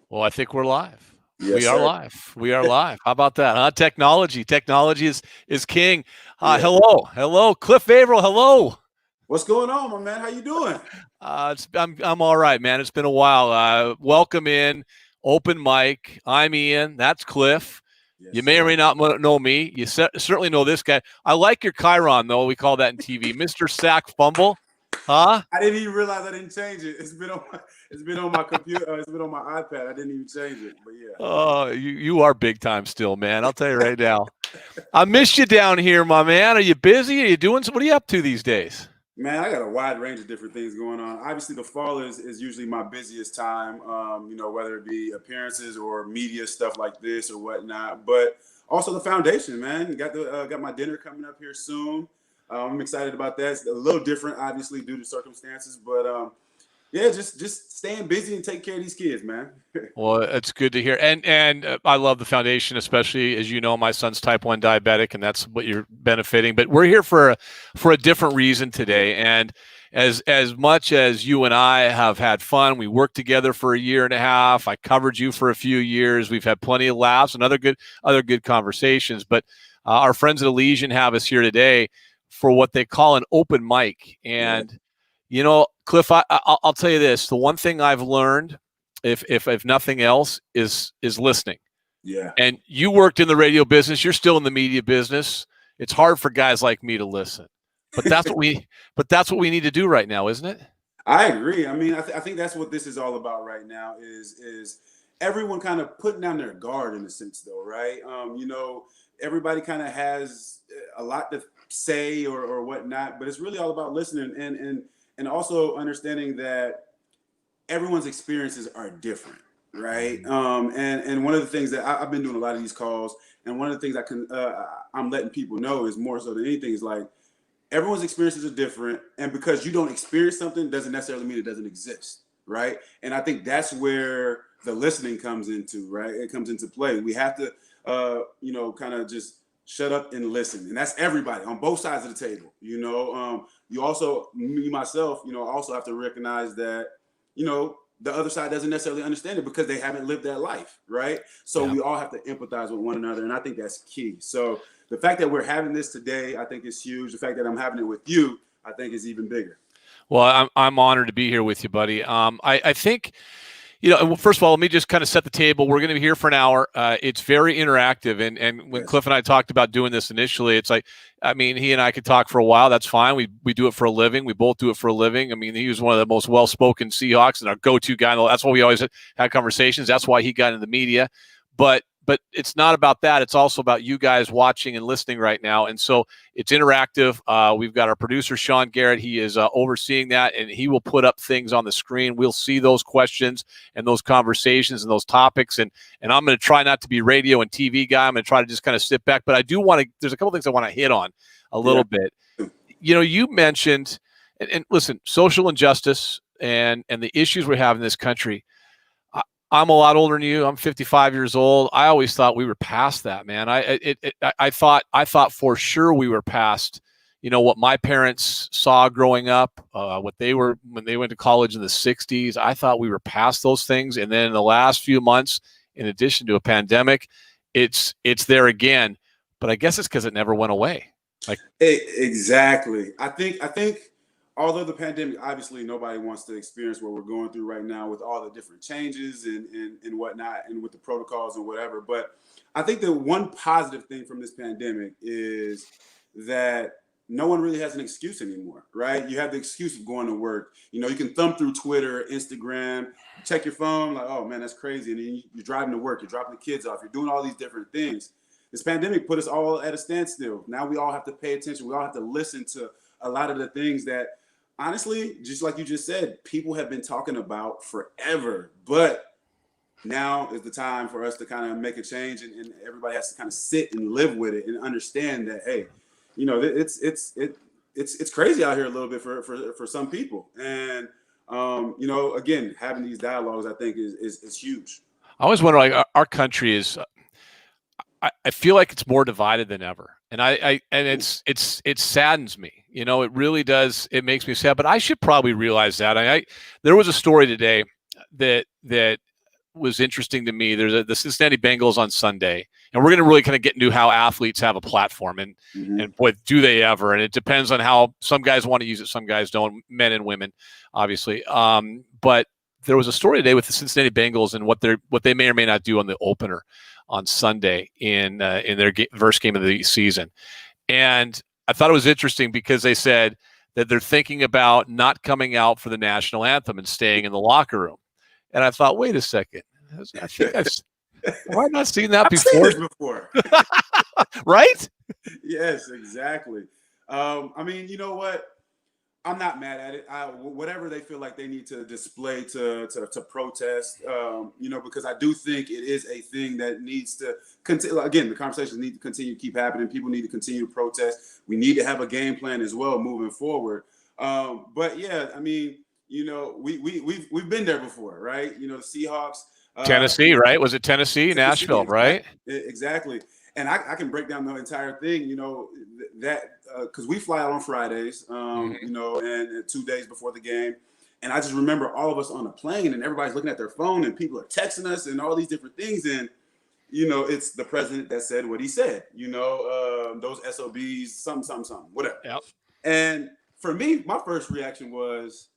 Well, I think we're live. Yes, We are sir. live. We are live. How about that, huh? Technology is king. Yeah. Hello, Cliff Averill. Hello. What's going on, my man? How you doing? I'm all right, man. It's been a while. Welcome in, open mic. I'm Ian. That's Cliff. Yes, You may or sir. may not know me. You certainly know this guy. I like your Chiron though. We call that in TV, Mr. Sack Fumble, huh? I didn't even realize I didn't change it. It's been on my computer. It's been on my iPad. I didn't even change it. But yeah. Oh, you are big time still, man. I'll tell you right now. I missed you down here, my man. Are you busy? Are you doing some? What are you up to these days? Man, I got a wide range of different things going on. Obviously, the fall is usually my busiest time, whether it be appearances or media stuff like this or whatnot. But also the foundation, man. Got my dinner coming up here soon. I'm excited about that. It's a little different, obviously, due to circumstances. But yeah, just staying busy and take care of these kids, man. Well, it's good to hear, and I love the foundation, especially as you know, my son's type 1 diabetic, and that's what you're benefiting. But we're here for a different reason today, and as much as you and I have had fun, we worked together for a year and a half. I covered you for a few years. We've had plenty of laughs and other good conversations. But our friends at Elysian have us here today for what they call an open mic, and you know, Cliff, I'll tell you this: the one thing I've learned, if nothing else, is listening. Yeah. And you worked in the radio business. You're still in the media business. It's hard for guys like me to listen, but that's what we need to do right now, isn't it? I agree. I mean, I think that's what this is all about right now. Is everyone kind of putting down their guard in a sense, though, right? Everybody kind of has a lot to say or whatnot, but it's really all about listening and also understanding that everyone's experiences are different, right? And one of the things that I've been doing a lot of these calls, and one of the things I'm letting people know is more so than anything is like everyone's experiences are different, and because you don't experience something doesn't necessarily mean it doesn't exist, right? And I think that's where the listening comes into, right? It comes into play. We have to, kind of just shut up and listen, and that's everybody on both sides of the table. You also, me myself, also have to recognize that, the other side doesn't necessarily understand it because they haven't lived that life, right? So we all have to empathize with one another, and I think that's key. So the fact that we're having this today, I think is huge. The fact that I'm having it with you, I think is even bigger. Well, I'm honored to be here with you, buddy. I think, first of all, let me just kind of set the table. We're going to be here for an hour. It's very interactive. And when Cliff and I talked about doing this initially, it's like, I mean, he and I could talk for a while. That's fine. We do it for a living. We both do it for a living. I mean, he was one of the most well-spoken Seahawks and our go-to guy. That's why we always had conversations. That's why he got into the media. But it's not about that. It's also about you guys watching and listening right now. And so it's interactive. We've got our producer, Sean Garrett. He is overseeing that, and he will put up things on the screen. We'll see those questions and those conversations and those topics. And I'm going to try not to be radio and TV guy. I'm going to try to just kind of sit back. But I do want to – there's a couple things I want to hit on a little bit. You mentioned and listen, social injustice and the issues we have in this country – I'm a lot older than you. I'm 55 years old. I always thought we were past that, man. I thought for sure we were past, what my parents saw growing up, what they were when they went to college in the 60s. I thought we were past those things. And then in the last few months, in addition to a pandemic, it's there again. But I guess it's because it never went away. Exactly. I think although the pandemic, obviously nobody wants to experience what we're going through right now with all the different changes and whatnot, and with the protocols and whatever. But I think the one positive thing from this pandemic is that no one really has an excuse anymore, right? You have the excuse of going to work. You can thumb through Twitter, Instagram, check your phone, like, oh man, that's crazy. And then you're driving to work, you're dropping the kids off, you're doing all these different things. This pandemic put us all at a standstill. Now we all have to pay attention. We all have to listen to a lot of the things that, honestly, just like you just said, people have been talking about forever. But now is the time for us to kind of make a change, and everybody has to kind of sit and live with it and understand that, hey, it's crazy out here a little bit for some people. And again, having these dialogues, I think is huge. I always wonder, like, our country is. I feel like it's more divided than ever, and it saddens me. It really does. It makes me sad. But I should probably realize that. There was a story today. that was interesting to me. There's the Cincinnati Bengals on Sunday, and we're going to really kind of get into how athletes have a platform, and boy, do they ever. And it depends on how some guys want to use it, some guys don't, men and women, obviously. But there was a story today with the Cincinnati Bengals and what they may or may not do on the opener on Sunday in their first game of the season. And I thought it was interesting because they said that they're thinking about not coming out for the national anthem and staying in the locker room. And I thought, wait a second. I think have I not seen that before? I've seen this before. Right? Yes, exactly. I mean, you know what? I'm not mad at it. Whatever they feel like they need to display to protest, because I do think it is a thing that needs to continue. Again, the conversations need to continue to keep happening. People need to continue to protest. We need to have a game plan as well moving forward. But yeah, I mean, we've been there before, right? The Seahawks, Tennessee, right? Was it Tennessee, Nashville, right? Exactly. And I can break down the entire thing, that because we fly out on Fridays, and 2 days before the game. And I just remember all of us on the plane and everybody's looking at their phone and people are texting us and all these different things. And, it's the president that said what he said, those SOBs, something, whatever. Yep. And for me, my first reaction was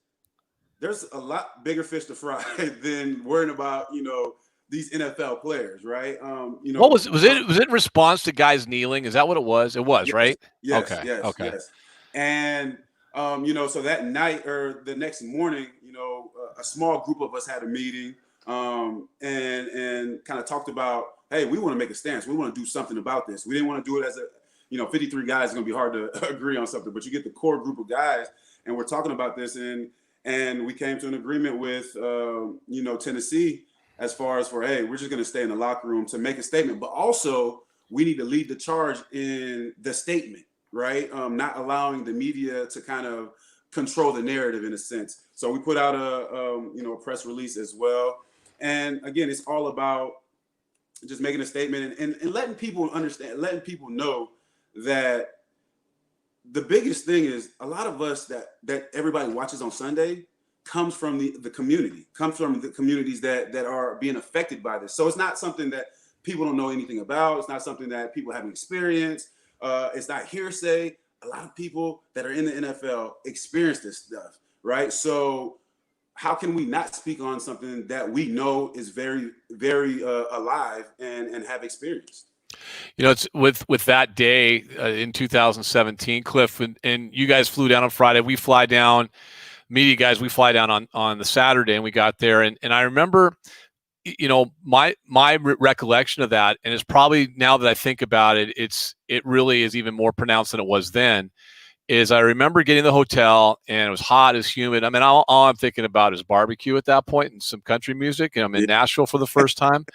there's a lot bigger fish to fry than worrying about, these NFL players, right? What was it? Was it in response to guys kneeling? Is that what it was? It was, yes, right? Yes. Okay. Yes. Okay. Yes. And so that night or the next morning, a small group of us had a meeting, and kind of talked about, hey, we want to make a stance. We want to do something about this. We didn't want to do it as 53 guys is going to be hard to agree on something, but you get the core group of guys, and we're talking about this, and we came to an agreement with, Tennessee. As far as hey, we're just going to stay in the locker room to make a statement, but also we need to lead the charge in the statement, right? Not allowing the media to kind of control the narrative in a sense. So we put out a press release as well. And again, it's all about just making a statement and letting people understand, letting people know that the biggest thing is a lot of us that everybody watches on Sunday comes from the community, comes from the communities that are being affected by this. So it's not something that people don't know anything about. It's not something that people haven't experienced. It's not hearsay. A lot of people that are in the NFL experience this stuff, right? So how can we not speak on something that we know is very, very alive and have experienced? It's with that day in 2017, Cliff, and you guys flew down on Friday. We fly down. Media guys, we fly down on the Saturday, and we got there, and I remember, my recollection of that, and it's probably, now that I think about it, it really is even more pronounced than it was then. Is I remember getting to the hotel, and it was hot, it was humid. I mean, all I'm thinking about is barbecue at that point and some country music, and I'm in Nashville for the first time.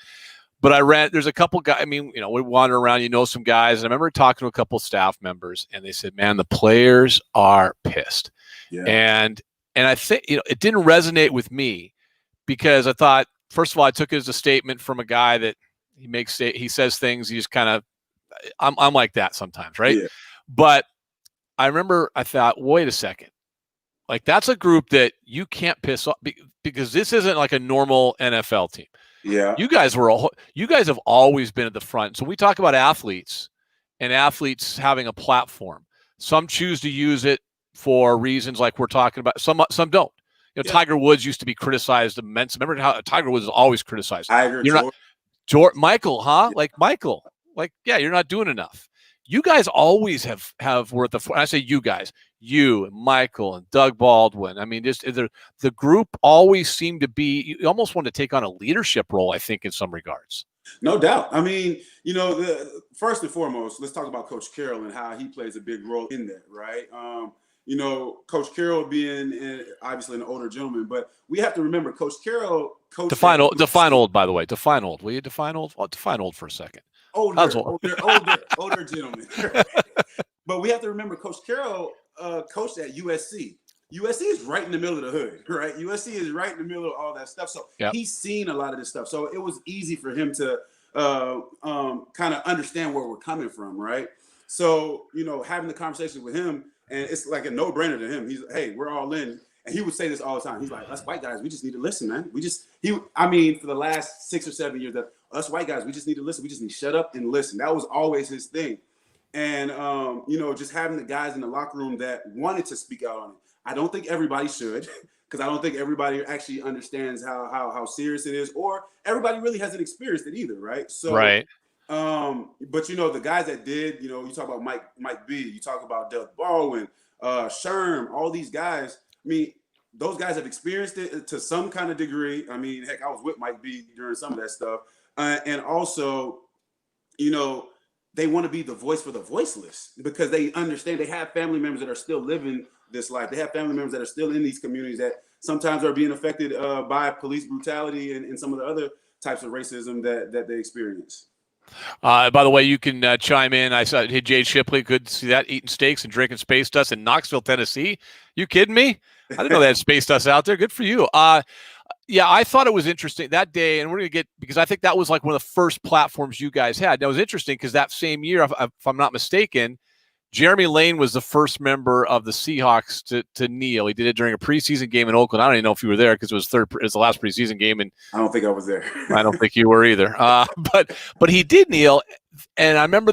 But there's a couple guys. I mean, we wander around, some guys, and I remember talking to a couple staff members, and they said, "Man, the players are pissed," And I think, it didn't resonate with me because I thought, first of all, I took it as a statement from a guy that he says things. He just kind of, I'm like that sometimes. Right. Yeah. But I remember I thought, wait a second, like that's a group that you can't piss off because this isn't like a normal NFL team. Yeah. You guys have always been at the front. So we talk about athletes and athletes having a platform. Some choose to use it for reasons like we're talking about. Some don't. Tiger Woods used to be criticized immensely. Remember how Tiger Woods was always criticized. Michael, huh? Yeah. Like Michael. Like, yeah, you're not doing enough. You guys always have were at the front. I say you guys, you and Michael and Doug Baldwin. I mean, just the group always seemed to be. You almost wanted to take on a leadership role, I think, in some regards. No doubt. I mean, first and foremost, let's talk about Coach Carroll and how he plays a big role in that, right? Coach Carroll being obviously an older gentleman, but we have to remember Coach Carroll. Define old, by the way. Define old. Will you define old? Well, define old for a second. Older gentleman. But we have to remember Coach Carroll coached at USC. USC is right in the middle of the hood, right? USC is right in the middle of all that stuff. So He's seen a lot of this stuff. So it was easy for him to kind of understand where we're coming from, right? So, having the conversation with him, and it's like a no-brainer to him. He's, hey, we're all in. And he would say this all the time. He's like, us white guys, we just need to listen, man. For the last 6 or 7 years, that us white guys, we just need to listen. We just need to shut up and listen. That was always his thing. And, just having the guys in the locker room that wanted to speak out on it. I don't think everybody should, because I don't think everybody actually understands how serious it is, or everybody really hasn't experienced it either, right? So, right. But the guys that did, you talk about Mike B, you talk about Doug Baldwin, Sherm, all these guys. I mean, those guys have experienced it to some kind of degree. I mean, heck, I was with Mike B during some of that stuff, and also, they want to be the voice for the voiceless, because they understand they have family members that are still living this life. They have family members that are still in these communities that sometimes are being affected by police brutality and some of the other types of racism that they experience. By the way, you can chime in. I saw Jade Shipley. Good to see that, eating steaks and drinking space dust in Knoxville, Tennessee. You kidding me? I didn't know they had space dust out there. Good for you. Yeah, I thought it was interesting that day, and we're going to get, because I think that was like one of the first platforms you guys had. That was interesting because that same year, if I'm not mistaken, Jeremy Lane was the first member of the Seahawks to kneel. He did it during a preseason game in Oakland. I don't even know if you were there, because it was the last preseason game, and I don't think I was there. I don't think you were either. But he did kneel, and I remember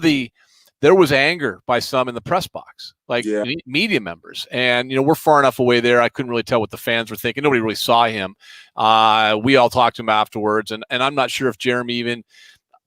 there was anger by some in the press box, like media members. And, we're far enough away there. I couldn't really tell what the fans were thinking. Nobody really saw him. We all talked to him afterwards. And I'm not sure if Jeremy even,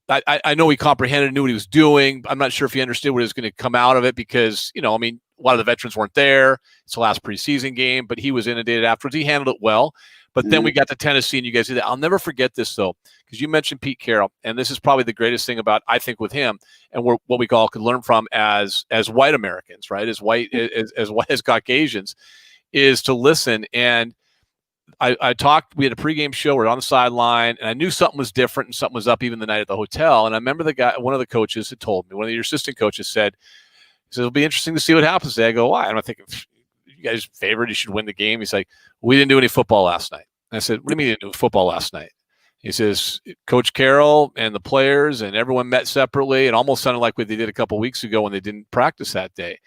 I know he comprehended, knew what he was doing. I'm not sure if he understood what was going to come out of it, because, a lot of the veterans weren't there. It's the last preseason game, but he was inundated afterwards. He handled it well. But then we got to Tennessee, and you guys did that. I'll never forget this, though, because you mentioned Pete Carroll, and this is probably the greatest thing about, I think, with him, and what we all could learn from as white Americans, right? As Caucasians, is to listen. And I talked. We had a pregame show. We're on the sideline, and I knew something was different and something was up even the night at the hotel. And I remember one of the coaches had told me, one of your assistant coaches said, it'll be interesting to see what happens today. I go, why? And I'm thinking, you guys favored, you should win the game. He's like, we didn't do any football last night. And I said, what do you mean you didn't do football last night? He says, Coach Carroll and the players and everyone met separately. It almost sounded like what they did a couple of weeks ago when they didn't practice that day.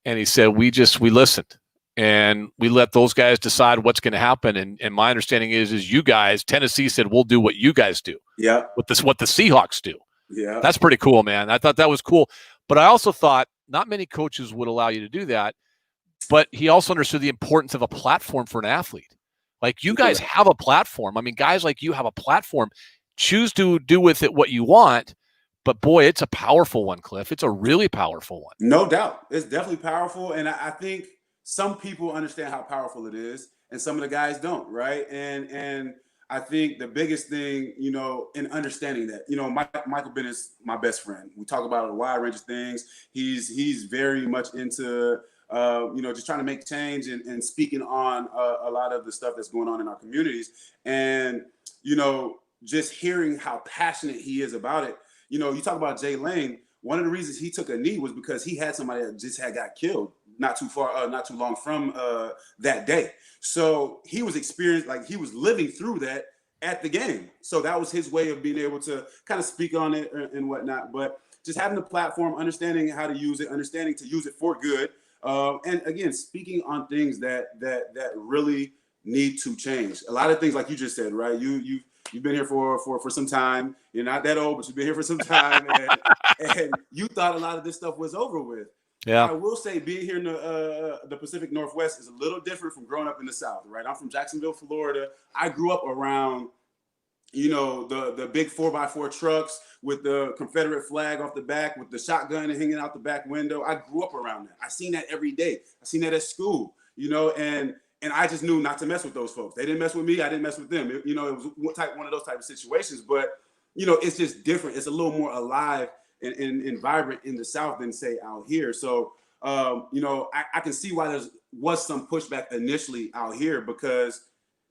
And he said, we listened, and we let those guys decide what's going to happen. And my understanding is you guys, Tennessee said, we'll do what you guys do. Yeah. What the Seahawks do. Yeah. That's pretty cool, man. I thought that was cool. But I also thought not many coaches would allow you to do that. But he also understood the importance of a platform for an athlete. Like, you guys have a platform. I mean, guys like you have a platform. Choose to do with it what you want. But boy, it's a powerful one, Cliff. It's a really powerful one. No doubt. It's definitely powerful. And I think some people understand how powerful it is, and some of the guys don't, right? And I think the biggest thing, in understanding that, Michael Bennett's my best friend. We talk about a wide range of things. He's very much into just trying to make change and speaking on a lot of the stuff that's going on in our communities. And, just hearing how passionate he is about it. You talk about Jay Lane. One of the reasons he took a knee was because he had somebody that just got killed not too long from that day. So he was experienced, like he was living through that at the game. So that was his way of being able to kind of speak on it and whatnot. But just having the platform, understanding how to use it, understanding to use it for good. And again, speaking on things that really need to change. A lot of things, like you just said, right? You've been here for some time. You're not that old, but you've been here for some time, and you thought a lot of this stuff was over with. Yeah, I will say, being here in the Pacific Northwest is a little different from growing up in the South, right? I'm from Jacksonville, Florida. I grew up around, the big 4x4 trucks with the Confederate flag off the back, with the shotgun hanging out the back window. I grew up around that. I seen that every day. I seen that at school, and I just knew not to mess with those folks. They didn't mess with me. I didn't mess with them. It was one of those type of situations. But, it's just different. It's a little more alive and vibrant in the South than, say, out here. So, I can see why there was some pushback initially out here, because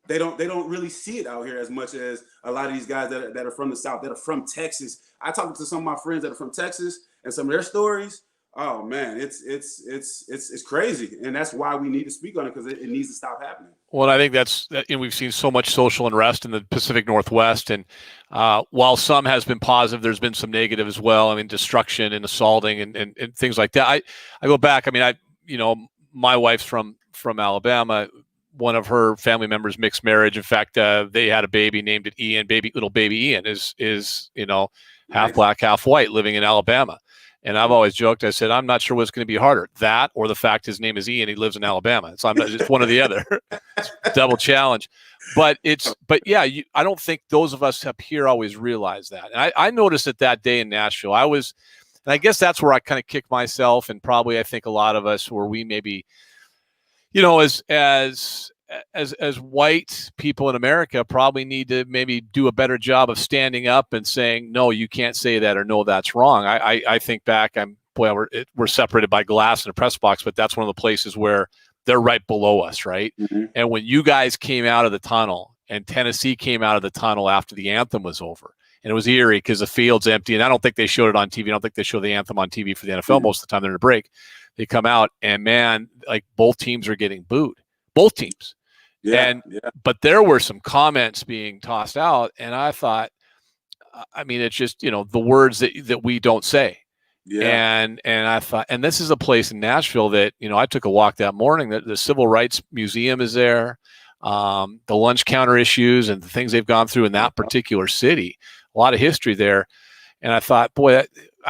they don't really see it out here as much as a lot of these guys that are from the South, that are from Texas. I talked to some of my friends that are from Texas, and some of their stories. Oh man, it's crazy, and that's why we need to speak on it, because it needs to stop happening. Well, I think we've seen so much social unrest in the Pacific Northwest, and while some has been positive, there's been some negative as well. I mean, destruction and assaulting and things like that. I go back. I mean, my wife's from Alabama. one of her family members mixed marriage. In fact, they had a baby, named it Ian. Little baby Ian is half black, half white, living in Alabama. And I've always joked. I said, I'm not sure what's going to be harder, that or the fact his name is Ian. He lives in Alabama. So I'm not just one or the other. It's a double challenge. But yeah, I don't think those of us up here always realize that. And I noticed it that day in Nashville. And I guess that's where I kind of kicked myself, and probably I think a lot of us, where we maybe, as white people in America, probably need to maybe do a better job of standing up and saying, no, you can't say that, or no, that's wrong. I think back, we're separated by glass in a press box, but that's one of the places where they're right below us, right? Mm-hmm. And when you guys came out of the tunnel, and Tennessee came out of the tunnel after the anthem was over, and it was eerie because the field's empty, and I don't think they showed it on TV. I don't think they show the anthem on TV for the NFL. Mm-hmm. Most of the time they're in a break. They come out, and man, like, both teams are getting booed. Both teams. But there were some comments being tossed out, and I thought, it's just, the words that we don't say. Yeah. And I thought, and this is a place in Nashville that, I took a walk that morning, that the Civil Rights Museum is there, the lunch counter issues and the things they've gone through in that particular city, a lot of history there. And I thought, boy,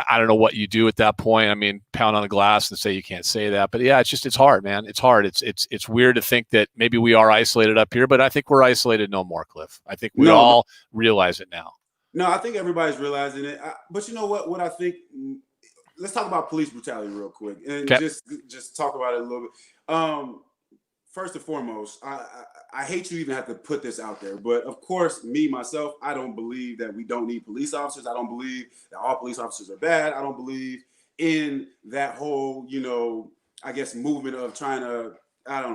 I don't know what you do at that point. Pound on the glass and say you can't say that. But yeah, it's hard, man. It's hard. It's weird to think that maybe we are isolated up here, but I think we're isolated no more, Cliff. I think we all realize it now. No, I think everybody's realizing it. But you know what? What I think, let's talk about police brutality real quick, and just talk about it a little bit. First and foremost, I hate you even have to put this out there, but of course, myself, I don't believe that we don't need police officers. I don't believe that all police officers are bad. I don't believe in that whole, I guess, movement of trying to,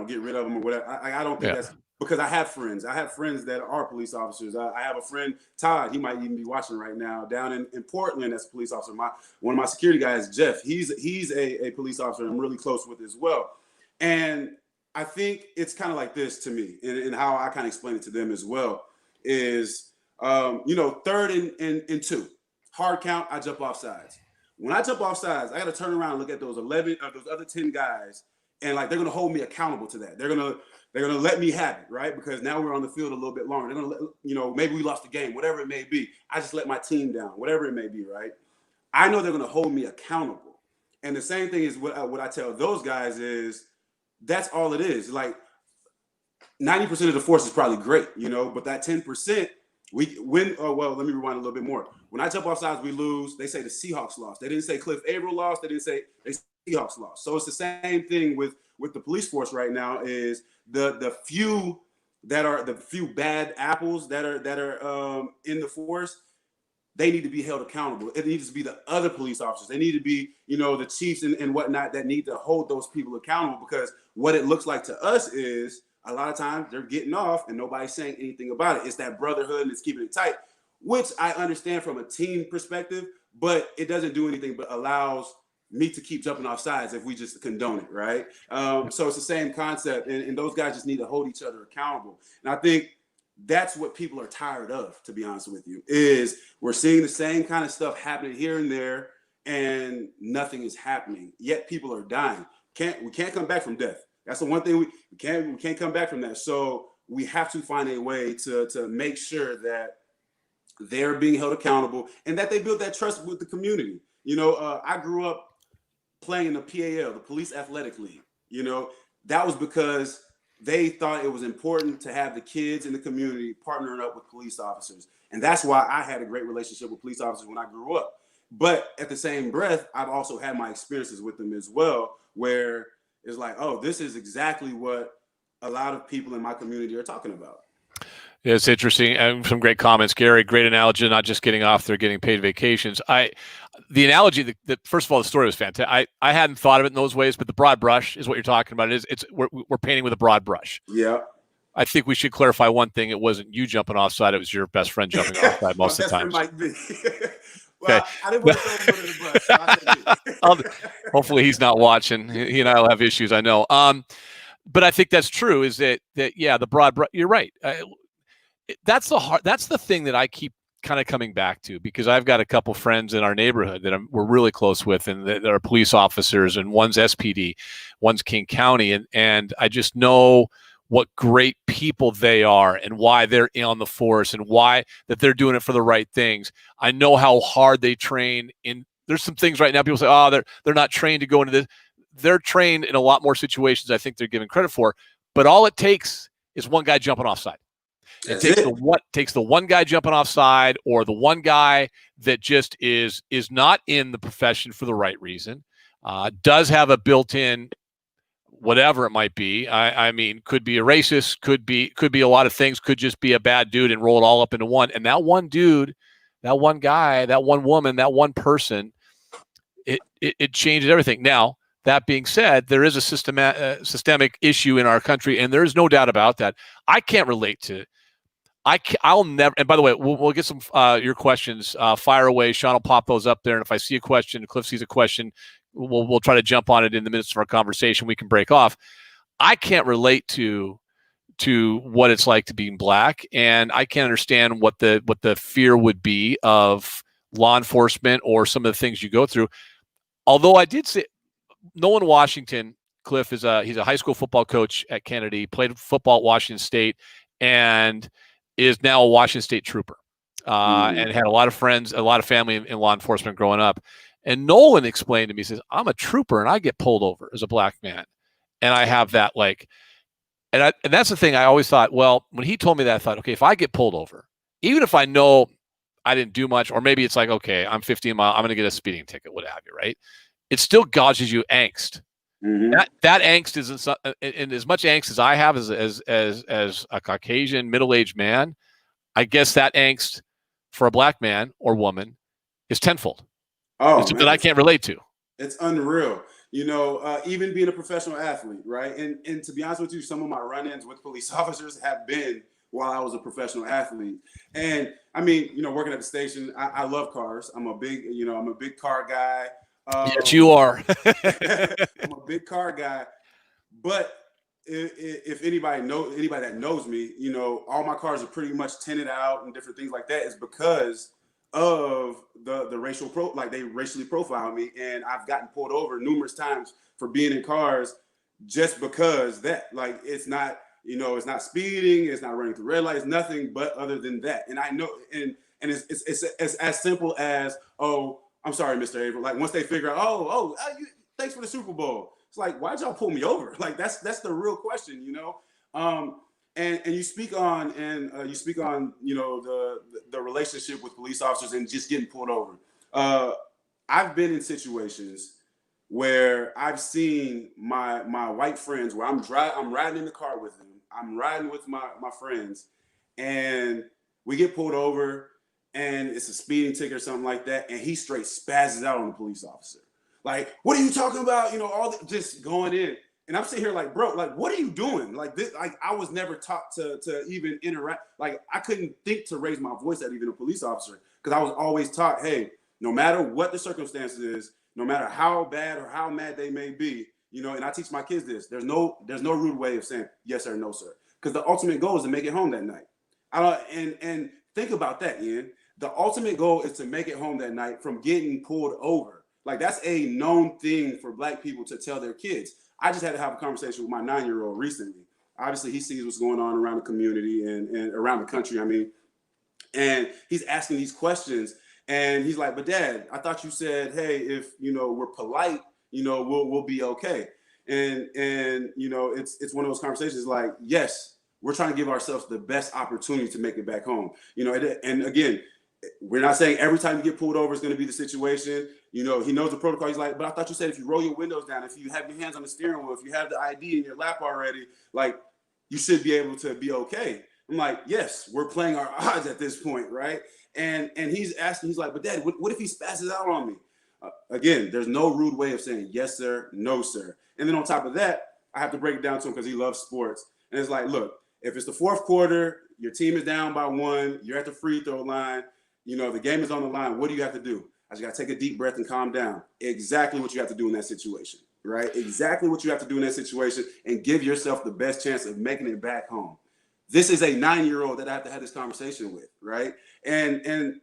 get rid of them or whatever. I don't think that's, because I have friends. I have friends that are police officers. I have a friend, Todd, he might even be watching right now, down in Portland as a police officer. One of my security guys, Jeff, he's a police officer I'm really close with as well. And I think it's kind of like this to me, and how I kind of explain it to them as well, is, 3rd and 2, hard count, I jump off sides. When I jump off sides, I got to turn around and look at those 11 or those other 10 guys, and like, they're going to hold me accountable to that. They're going to let me have it, right? Because now we're on the field a little bit longer. They're going to let, maybe we lost the game, whatever it may be. I just let my team down, whatever it may be, right? I know they're going to hold me accountable. And the same thing is what I tell those guys is, that's all it is. Like, 90% of the force is probably great, but that 10%, we win. Oh, well, let me rewind a little bit more. When I jump off sides, we lose. They say the Seahawks lost. They didn't say Cliff Avril lost. They didn't say the Seahawks lost. So it's the same thing with the police force right now, is the few bad apples that are in the force. They need to be held accountable. It needs to be the other police officers. They need to be, the chiefs and whatnot that need to hold those people accountable, because what it looks like to us is a lot of times they're getting off and nobody's saying anything about it. It's that brotherhood and it's keeping it tight, which I understand from a team perspective, but it doesn't do anything but allows me to keep jumping off sides if we just condone it, right? So it's the same concept, and those guys just need to hold each other accountable. And I think that's what people are tired of, to be honest with you, is we're seeing the same kind of stuff happening here and there, and nothing is happening. Yet people are dying. We can't come back from death. That's the one thing we can't come back from that. So we have to find a way to make sure that they're being held accountable and that they build that trust with the community. I grew up playing in the PAL, the Police Athletic League. That was because they thought it was important to have the kids in the community partnering up with police officers. And that's why I had a great relationship with police officers when I grew up. But at the same breath, I've also had my experiences with them as well, where it's like, oh, this is exactly what a lot of people in my community are talking about. Yeah, it's interesting. And some great comments, Gary. Great analogy, not just getting off there, getting paid vacations. The analogy that first of all, the story was fantastic. I hadn't thought of it in those ways, but the broad brush is what you're talking about. We're painting with a broad brush. Yeah. I think we should clarify one thing. It wasn't you jumping offside. It was your best friend jumping offside most of the time. Might be. Well, okay. I didn't want to throw him under the bus. So hopefully he's not watching. He and I will have issues, I know. But I think that's true. Is that yeah, the broad brush. You're right. That's the thing that I keep kind of coming back to, because I've got a couple friends in our neighborhood that we're really close with, and that are police officers, and one's SPD, one's King County, and I just know what great people they are and why they're on the force and why that they're doing it for the right things. I know how hard they train. There's some things right now people say, oh, they're not trained to go into this. They're trained in a lot more situations I think they're given credit for. But all it takes is one guy jumping offside. It takes the one guy jumping offside, or the one guy that just is not in the profession for the right reason, does have a built-in whatever it might be. I mean, could be a racist, could be a lot of things, could just be a bad dude and roll it all up into one. And that one dude, that one guy, that one woman, that one person, it changes everything. Now, that being said, there is a systemic issue in our country, and there's no doubt about that. I can't relate to. I'll never. And by the way, we'll get some your questions. Fire away. Sean will pop those up there, and if I see a question, Cliff sees a question, we'll try to jump on it in the midst of our conversation. We can break off. I can't relate to what it's like to be black, and I can't understand what the fear would be of law enforcement or some of the things you go through. Although I did say Nolan Washington, Cliff, he's a high school football coach at Kennedy, played football at Washington State, and is now a Washington State trooper, and had a lot of friends, a lot of family in law enforcement growing up. And Nolan explained to me, he says, I'm a trooper and I get pulled over as a black man. And I have that and that's the thing I always thought, well, when he told me that, I thought, okay, if I get pulled over, even if I know I didn't do much, or maybe it's like, okay, I'm 15 miles, I'm going to get a speeding ticket, what have you, right? It still causes you angst. Mm-hmm. That angst isn't, and as much angst as I have as a Caucasian middle-aged man, I guess that angst for a black man or woman is tenfold. Oh, it's something I can't relate to. It's unreal. Even being a professional athlete, right? And to be honest with you, some of my run-ins with police officers have been while I was a professional athlete. And I mean, working at the station, I love cars. I'm a big car guy. Yes, you are. I'm a big car guy. But if anybody that knows me, all my cars are pretty much tinted out and different things like that is because of the racial they racially profile me, and I've gotten pulled over numerous times for being in cars just because that, it's not, it's not speeding, it's not running through red lights, nothing but other than that. And I know, and it's as simple as, oh, I'm sorry, Mr. Avril. Like, once they figure out, thanks for the Super Bowl. It's like, why'd y'all pull me over? Like, that's the real question, And you speak on the relationship with police officers and just getting pulled over. I've been in situations where I've seen my white friends where I'm riding in the car with them. I'm riding with my friends, and we get pulled over, and it's a speeding ticket or something like that, and he straight spazzes out on the police officer. Like, what are you talking about? Just going in. And I'm sitting here like, bro, like, what are you doing? Like this, like, I was never taught to even interact. Like, I couldn't think to raise my voice at even a police officer, because I was always taught, hey, no matter what the circumstances is, no matter how bad or how mad they may be, and I teach my kids this, there's no rude way of saying yes or no, sir. Because the ultimate goal is to make it home that night. And think about that, Ian. The ultimate goal is to make it home that night from getting pulled over. Like, that's a known thing for black people to tell their kids. I just had to have a conversation with my 9-year-old recently. Obviously, he sees what's going on around the community and around the country, and he's asking these questions, and he's like, but Dad, I thought you said, hey, if, we're polite, we'll be okay. And it's one of those conversations like, yes, we're trying to give ourselves the best opportunity to make it back home. And again, we're not saying every time you get pulled over is going to be the situation. He knows the protocol. He's like, but I thought you said if you roll your windows down, if you have your hands on the steering wheel, if you have the ID in your lap already, like, you should be able to be okay. I'm like, yes, we're playing our odds at this point, right? And he's asking, he's like, but Dad, what if he spazzes out on me? Again, there's no rude way of saying yes, sir, no, sir. And then on top of that, I have to break it down to him because he loves sports. And it's like, look, if it's the fourth quarter, your team is down by 1, you're at the free throw line, the game is on the line, what do you have to do? I just got to take a deep breath and calm down. Exactly what you have to do in that situation, right? Exactly what you have to do in that situation, and give yourself the best chance of making it back home. This is a 9-year-old that I have to have this conversation with, right? And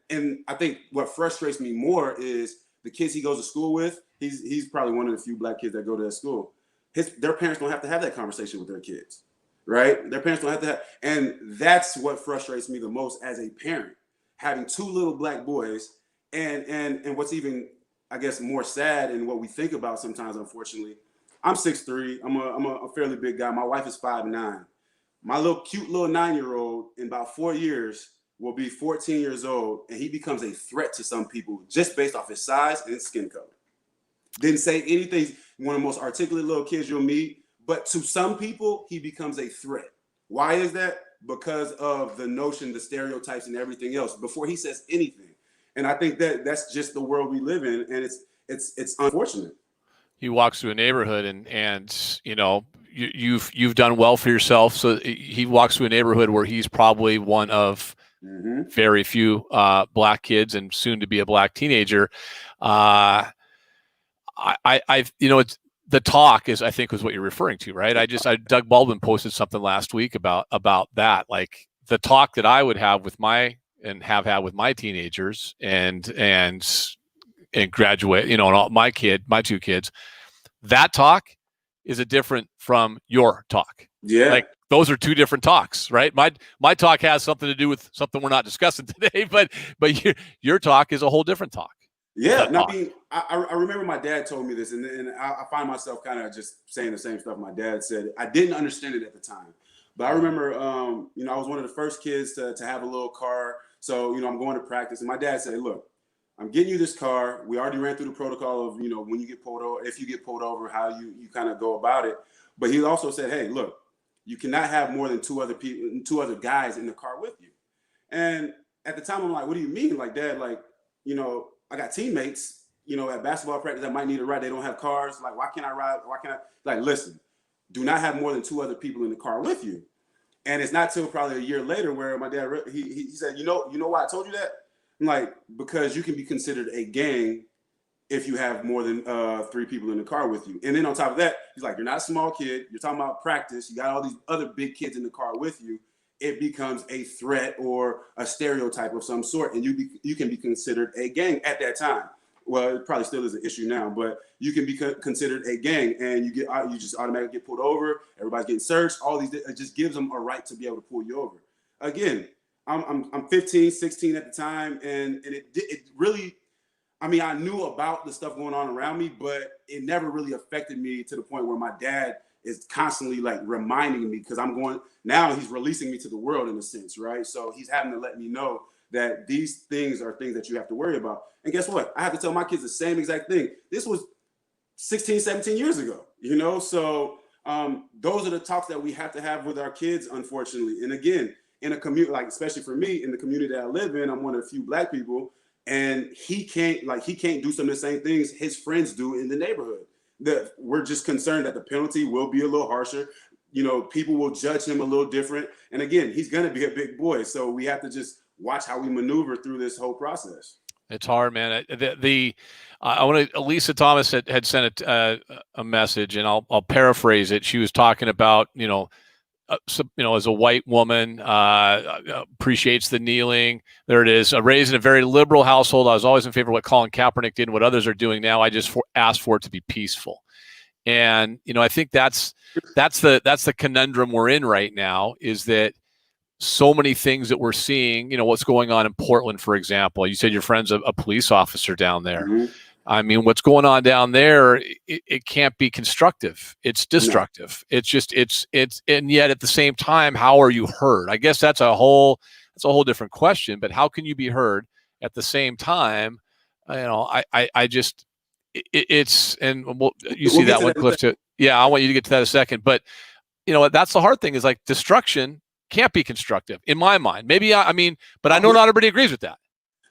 I think what frustrates me more is the kids he goes to school with. He's probably one of the few black kids that go to that school. Their parents don't have to have that conversation with their kids, right? Their parents don't have to have, and that's what frustrates me the most as a parent, having two little black boys, and what's even, I guess, more sad and what we think about sometimes, unfortunately. I'm 6'3". I'm a fairly big guy. My wife is 5'9". My little cute little 9-year-old in about 4 years will be 14 years old, and he becomes a threat to some people just based off his size and his skin color. Didn't say anything. One of the most articulate little kids you'll meet, but to some people, he becomes a threat. Why is that? Because of the notion, the stereotypes, and everything else before he says anything. And I think that that's just the world we live in, and it's unfortunate. He walks through a neighborhood, and you know, you've done well for yourself. So he walks through a neighborhood where he's probably one of very few black kids, and soon to be a black teenager. It's the talk is, I think, was what you're referring to, right? Doug Baldwin posted something last week about that, like the talk that I would have with and have had with my teenagers and graduate, you know, and my two kids, that talk is a different from your talk. Yeah. Like those are two different talks, right? My talk has something to do with something we're not discussing today, but your talk is a whole different talk. Yeah, I remember my dad told me this, and I find myself kind of just saying the same stuff my dad said. I didn't understand it at the time, but I remember, you know, I was one of the first kids to have a little car. So, you know, I'm going to practice, and my dad said, "Look, I'm getting you this car. We already ran through the protocol of, you know, when you get pulled over, if you get pulled over, how you kind of go about it." But he also said, "Hey, look, you cannot have more than two other guys in the car with you." And at the time, I'm like, "What do you mean?" Like, Dad, like, you know, I got teammates, you know, at basketball practice that might need a ride. They don't have cars. Like, why can't I ride? Why can't I? Like, listen, do not have more than two other people in the car with you. And it's not till probably a year later where my dad, he said, you know why I told you that? I'm like, because you can be considered a gang if you have more than 3 people in the car with you. And then on top of that, he's like, you're not a small kid. You're talking about practice. You got all these other big kids in the car with you. It becomes a threat or a stereotype of some sort, and you can be considered a gang at that time. Well, it probably still is an issue now, but you can be considered a gang, and you just automatically get pulled over. Everybody's getting searched. All these, it just gives them a right to be able to pull you over. Again, I'm 15, 16 at the time, and it really, I mean, I knew about the stuff going on around me, but it never really affected me to the point where my dad is constantly like reminding me, because now he's releasing me to the world in a sense, right? So he's having to let me know that these things are things that you have to worry about. And guess what? I have to tell my kids the same exact thing. This was 16, 17 years ago, you know? So those are the talks that we have to have with our kids, unfortunately. And again, in a community, like especially for me, in the community that I live in, I'm one of the few black people, and he can't do some of the same things his friends do in the neighborhood. That we're just concerned that the penalty will be a little harsher. You know, people will judge him a little different. And again, he's going to be a big boy. So we have to just watch how we maneuver through this whole process. It's hard, man. I want to. Lisa Thomas had sent a message, and I'll paraphrase it. She was talking about, as a white woman, appreciates the kneeling. There it is. Raised in a very liberal household, I was always in favor of what Colin Kaepernick did and what others are doing now. I just asked for it to be peaceful. And, I think that's the conundrum we're in right now, is that so many things that we're seeing, what's going on in Portland, for example. You said your friend's a police officer down there. Mm-hmm. I mean, what's going on down there, it can't be constructive. It's destructive. No. It's and yet at the same time, how are you heard? I guess that's a whole different question, but how can you be heard at the same time? It's, and you see that one, Cliff, too. Yeah, I want you to get to that in a second, but that's the hard thing, is like destruction can't be constructive in my mind. Maybe but I know not everybody agrees with that.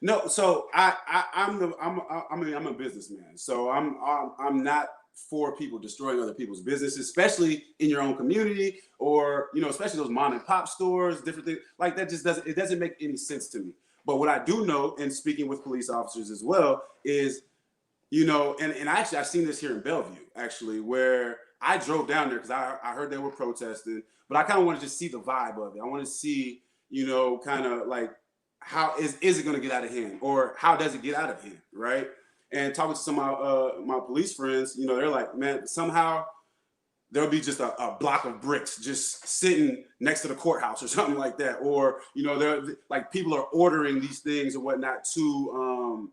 No, so I'm a businessman, so I'm not for people destroying other people's business, especially in your own community, or especially those mom and pop stores, different things like that. It doesn't make any sense to me. But what I do know, and speaking with police officers as well, is and actually I've seen this here in Bellevue, actually, where I drove down there because I heard they were protesting, but I kind of want to just see the vibe of it. I want to see kind of like, how is it going to get out of hand, or how does it get out of hand, right? And talking to some of my police friends, they're like, man, somehow there'll be just a block of bricks just sitting next to the courthouse or something like that. Or, they're like people are ordering these things or whatnot to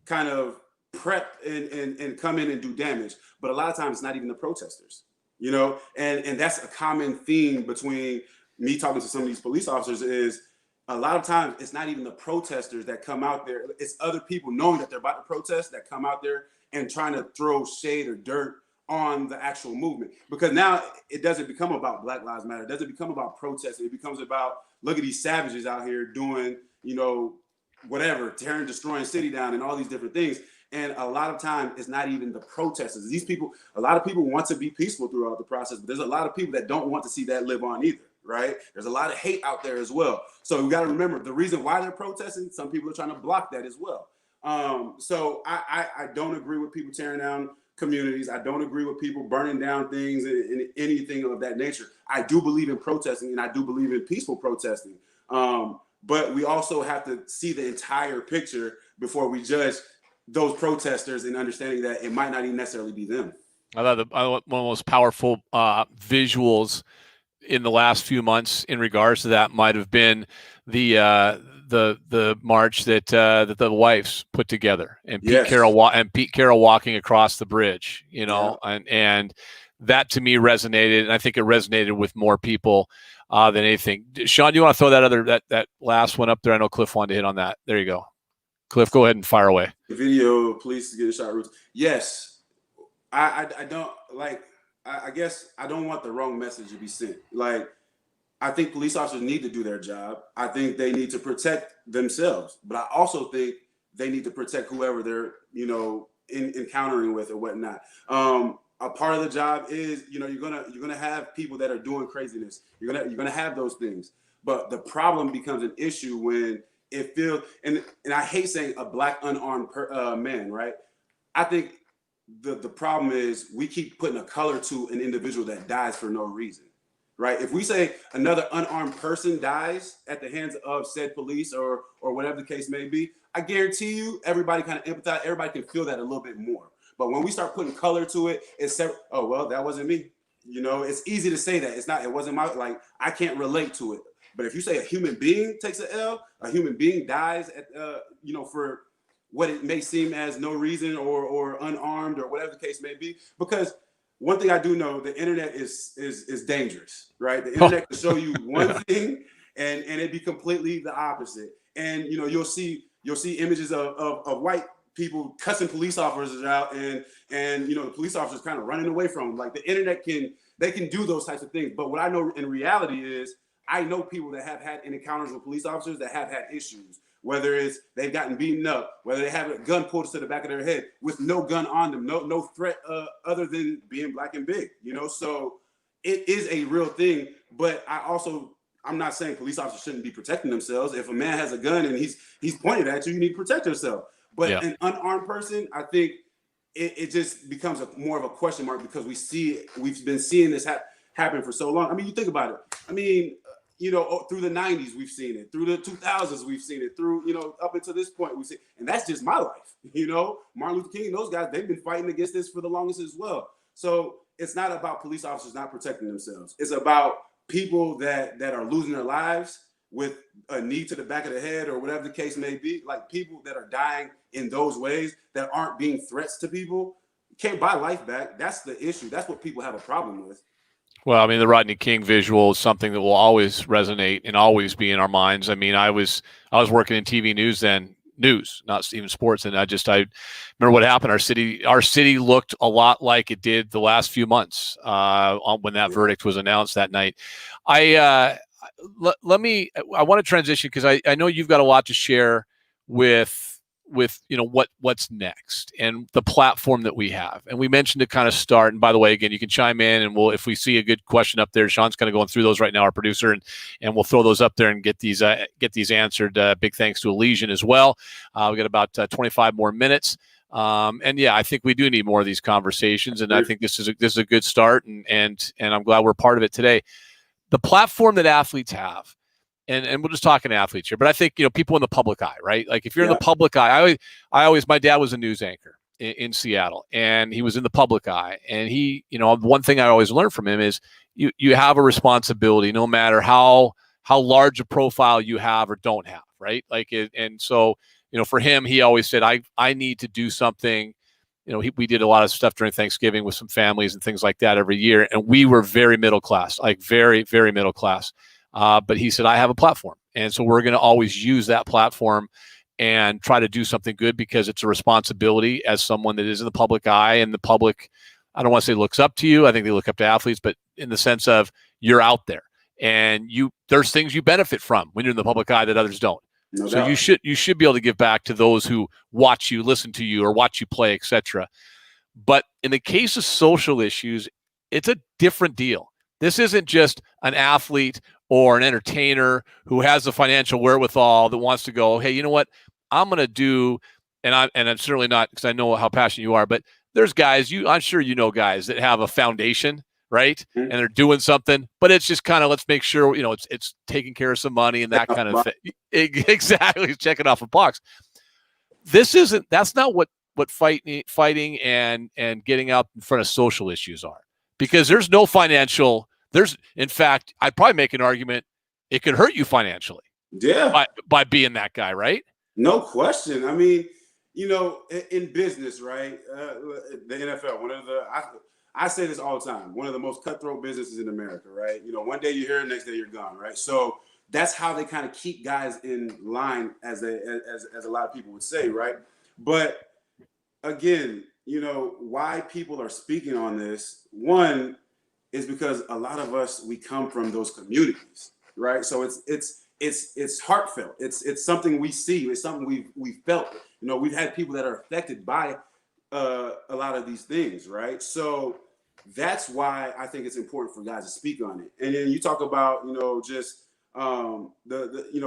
kind of prep and come in and do damage. But a lot of times it's not even the protesters, and that's a common theme between me talking to some of these police officers is a lot of times it's not even the protesters that come out there. It's other people knowing that they're about to protest that come out there and trying to throw shade or dirt on the actual movement, because now it doesn't become about Black Lives Matter. It doesn't become about protesting. It becomes about, look at these savages out here doing, whatever, tearing, destroying city down and all these different things. And a lot of time it's not even the protesters. These people, a lot of people want to be peaceful throughout the process, but there's a lot of people that don't want to see that live on either, right? There's a lot of hate out there as well. So we got to remember the reason why they're protesting, some people are trying to block that as well. So I don't agree with people tearing down communities. I don't agree with people burning down things and anything of that nature. I do believe in protesting, and I do believe in peaceful protesting. But we also have to see the entire picture before we judge those protesters, and understanding that it might not even necessarily be them. I thought one of the most powerful visuals in the last few months in regards to that might have been the march that the wives put together, and Pete Carroll walking across the bridge, and that to me resonated, and I think it resonated with more people than anything. Sean, do you want to throw that last one up there? I know Cliff wanted to hit on that. There you go. Cliff, go ahead and fire away. The video of police getting shot. Yes, I don't like. I guess I don't want the wrong message to be sent. Like, I think police officers need to do their job. I think they need to protect themselves, but I also think they need to protect whoever they're, encountering with or whatnot. A part of the job is, you're gonna have people that are doing craziness. You're gonna have those things, but the problem becomes an issue when it feels, and I hate saying a Black unarmed man, right? I think the problem is we keep putting a color to an individual that dies for no reason. Right? If we say another unarmed person dies at the hands of said police or whatever the case may be, I guarantee you everybody kind of empathize, everybody can feel that a little bit more. But when we start putting color to it, it's oh, well, that wasn't me. It's easy to say that. It wasn't I can't relate to it. But if you say a human being takes an L, a human being dies at for what it may seem as no reason or unarmed or whatever the case may be, because one thing I do know, the internet is dangerous, right? The internet can show you one thing and it be completely the opposite. And you'll see images of white people cussing police officers out and the police officers kind of running away from them. Like, the internet they can do those types of things. But what I know in reality is I know people that have had encounters with police officers that have had issues, whether it's they've gotten beaten up, whether they have a gun pulled to the back of their head with no gun on them, no threat other than being Black and big, So it is a real thing. But I'm not saying police officers shouldn't be protecting themselves. If a man has a gun and he's pointed at you, you need to protect yourself. But an unarmed person, I think it just becomes more of a question mark, because we've been seeing this happen for so long. I mean, you think about it. I mean, through the 90s, we've seen it. Through the 2000s, we've seen it. Through, up until this point, we've seen it. And that's just my life. Martin Luther King, those guys, they've been fighting against this for the longest as well. So it's not about police officers not protecting themselves. It's about people that are losing their lives with a knee to the back of the head or whatever the case may be. Like, people that are dying in those ways that aren't being threats to people. You can't buy life back. That's the issue. That's what people have a problem with. Well, I mean, the Rodney King visual is something that will always resonate and always be in our minds. I mean, I was working in TV news then, not even sports, and I remember what happened. Our city looked a lot like it did the last few months when that verdict was announced that night. I want to transition, because I know you've got a lot to share with what's next and the platform that we have. And we mentioned to kind of start, and by the way, again, you can chime in, and if we see a good question up there, Sean's kind of going through those right now, our producer, and we'll throw those up there and get these answered. Big thanks to Elysian as well. We got about 25 more minutes. I think we do need more of these conversations, and I think this is a good start, and I'm glad we're part of it today. The platform that athletes have, and we're just talking athletes here, but I think, people in the public eye, right? Like, if you're in the public eye, my dad was a news anchor, in Seattle, and he was in the public eye. And he, one thing I always learned from him is you have a responsibility, no matter how large a profile you have or don't have, right? And so, for him, he always said, I need to do something. We did a lot of stuff during Thanksgiving with some families and things like that every year. And we were very middle class, like very, very middle class. But he said, I have a platform. And so we're going to always use that platform and try to do something good, because it's a responsibility as someone that is in the public eye, and the public, I don't want to say looks up to you. I think they look up to athletes, but in the sense of you're out there and there's things you benefit from when you're in the public eye that others don't. No so doubt. you should be able to give back to those who watch you, listen to you, or watch you play, etc. But in the case of social issues, it's a different deal. This isn't just an athlete or an entertainer who has the financial wherewithal that wants to go, hey, you know what, I'm going to do, and I'm certainly not, because I know how passionate you are, but there's guys, I'm sure you know guys that have a foundation, right? Mm-hmm. And they're doing something, but it's just kind of, let's make sure, it's taking care of some money and that kind of thing. Exactly. Checking off a box. That's not what fighting and getting out in front of social issues are, because there's no financial, in fact, I'd probably make an argument it could hurt you financially. Yeah. By being that guy, right? No question. I mean, in business, right? The NFL, I say this all the time, one of the most cutthroat businesses in America, right? One day you're here, next day you're gone, right? So that's how they kind of keep guys in line, as a lot of people would say, right? But again, why people are speaking on this, one is because a lot of us, we come from those communities, right? So it's heartfelt. It's something we see. It's something we've felt. We've had people that are affected by a lot of these things, right? So that's why I think it's important for guys to speak on it. And then you talk about, just the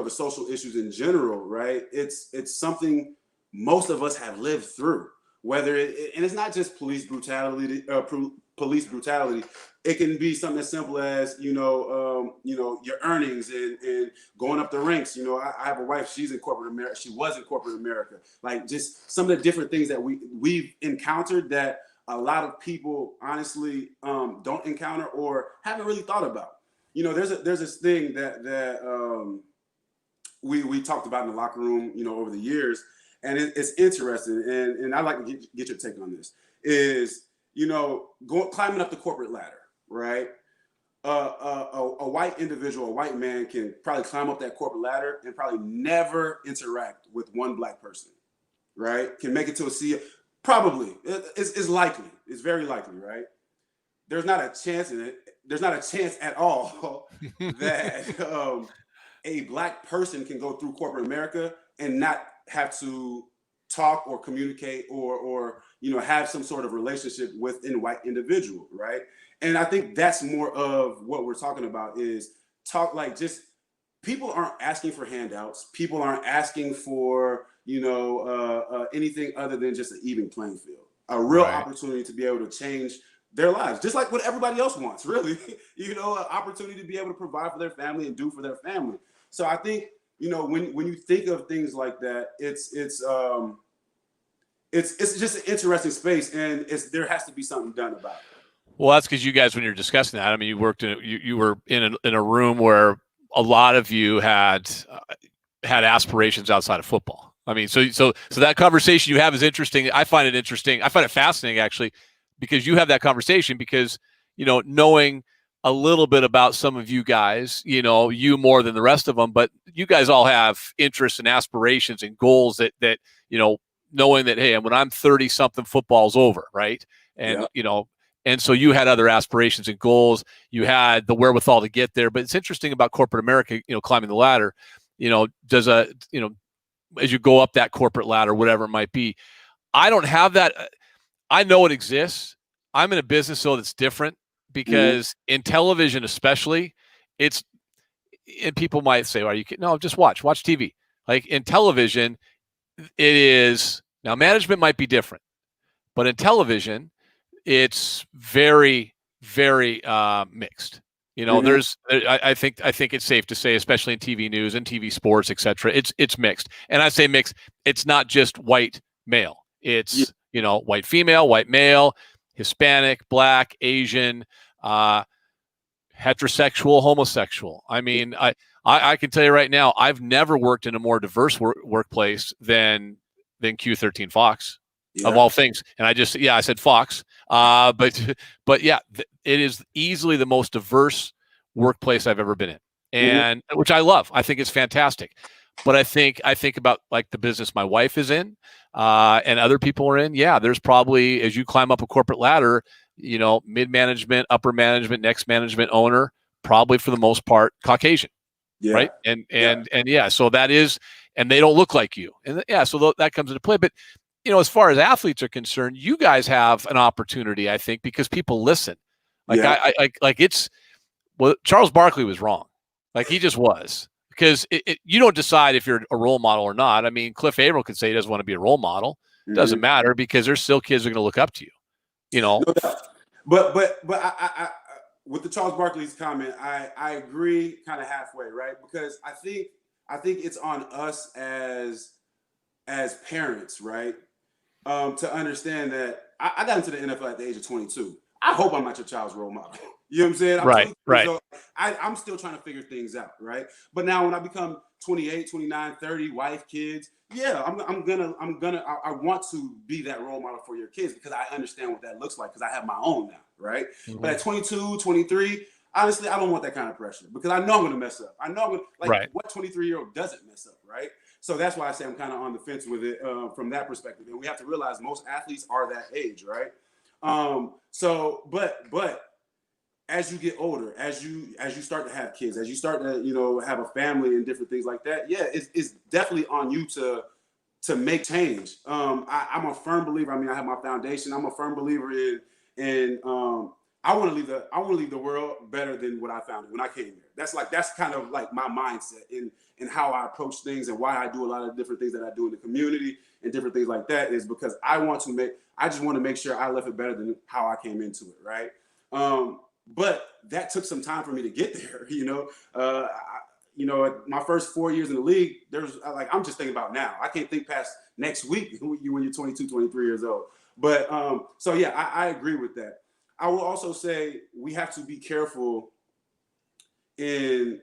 social issues in general, right? It's something most of us have lived through. Whether and it's not just police brutality. It can be something as simple as your earnings and going up the ranks. I have a wife; she's in corporate America. She was in corporate America. Like, just some of the different things that we've encountered that a lot of people honestly don't encounter or haven't really thought about. There's this thing that we talked about in the locker room, over the years. And it's interesting, and I'd like to get your take on this, is, climbing up the corporate ladder, right? A white individual, a white man, can probably climb up that corporate ladder and probably never interact with one black person, right? Can make it to a CEO, probably. It's likely. It's very likely, right? There's not a chance in it. There's not a chance at all that a black person can go through corporate America and not have to talk or communicate or have some sort of relationship with a white individual, right? And I think that's more of what we're talking about, is just people aren't asking for handouts. People aren't asking for anything other than just an even playing field, a real opportunity to be able to change their lives, just like what everybody else wants, really. An opportunity to be able to provide for their family and do for their family. So I think, when you think of things like that, it's just an interesting space, and there has to be something done about it. Well, that's because you guys, when you're discussing that, I mean, you were in a room where a lot of you had aspirations outside of football. I mean, so that conversation you have is interesting. I find it interesting. I find it fascinating, actually, because you have that conversation, because knowing a little bit about some of you guys, you more than the rest of them, but you guys all have interests and aspirations and goals that knowing that, hey, when I'm 30 something, football's over, right? And and so you had other aspirations and goals. You had the wherewithal to get there. But it's interesting about corporate America, climbing the ladder. As you go up that corporate ladder, whatever it might be, I don't have that. I know it exists. I'm in a business, so that's different. Because in television, especially, and people might say, "Are you kidding?" No, just watch TV. Like, in television, it is, now management might be different, but in television, it's very, very mixed. I think it's safe to say, especially in TV news and TV sports, etc., it's mixed. And I say mixed. It's not just white male. It's white female, white male, Hispanic, Black, Asian, heterosexual, homosexual. I mean, I can tell you right now, I've never worked in a more diverse workplace than Q13 Fox, of all things. And I said Fox, but yeah, it is easily the most diverse workplace I've ever been in, and which I love. I think it's fantastic. But I think about like the business my wife is in, and other people are in. Yeah, there's probably, as you climb up a corporate ladder, mid-management, upper management, next management, owner, probably for the most part Caucasian, right? And yeah, so that is, and they don't look like you, and so that comes into play. But as far as athletes are concerned, you guys have an opportunity, I think, because people listen. Charles Barkley was wrong, like he just was. Because you don't decide if you're a role model or not. I mean, Cliff Avril could say he doesn't want to be a role model. It doesn't matter, because there's still kids that are going to look up to you. No doubt. But I with the Charles Barkley's comment, I agree kind of halfway, right? Because I think it's on us as parents, right, to understand that I got into the NFL at the age of 22. I hope I'm not your child's role model. You know what I'm saying? Right. So I'm still trying to figure things out, right? But now when I become 28, 29, 30, wife, kids, I want to be that role model for your kids, because I understand what that looks like, because I have my own now, right? But at 22, 23, honestly, I don't want that kind of pressure, because I know I'm going to mess up. I know what 23-year-old doesn't mess up, right? So that's why I say I'm kind of on the fence with it from that perspective. And we have to realize most athletes are that age, right? But as you get older, as you start to have kids, as you start to have a family and different things like that, it's definitely on you to make change. I'm a firm believer. I mean, I have my foundation. I'm a firm believer in I want to leave the world better than what I found it when I came here. That's kind of like my mindset in how I approach things, and why I do a lot of different things that I do in the community and different things like that, is because I just want to make sure I left it better than how I came into it, right? But that took some time for me to get there. My first 4 years in the league, I'm just thinking about now. I can't think past next week when you're 22, 23 years old. But I agree with that. I will also say we have to be careful in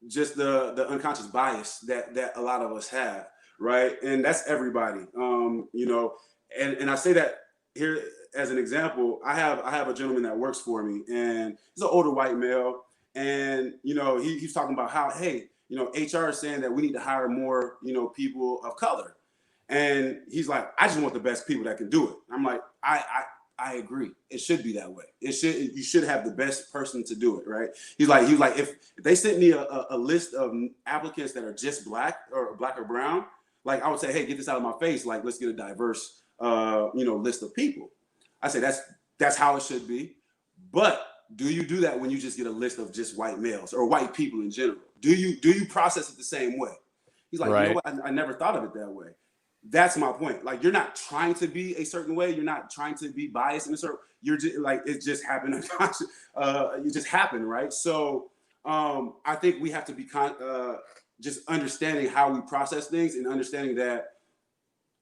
just the unconscious bias that a lot of us have, right? And that's everybody. And I say that here as an example. I have a gentleman that works for me, and he's an older white male, and he's talking about how, hey, HR is saying that we need to hire more people of color, and he's like, I just want the best people that can do it. I'm like, I agree. It should be that way. You should have the best person to do it, right? He was like, if they sent me a list of applicants that are just black or brown, like I would say, hey, get this out of my face. Like, let's get a diverse list of people. I say that's how it should be. But do you do that when you just get a list of just white males or white people in general? Do you process it the same way? He's like, You know what? I never thought of it that way. That's my point. Like, you're not trying to be a certain way. You're not trying to be biased in a certain. You're just like, it just happened. It just happened, right? So I think we have to be just understanding how we process things, and understanding that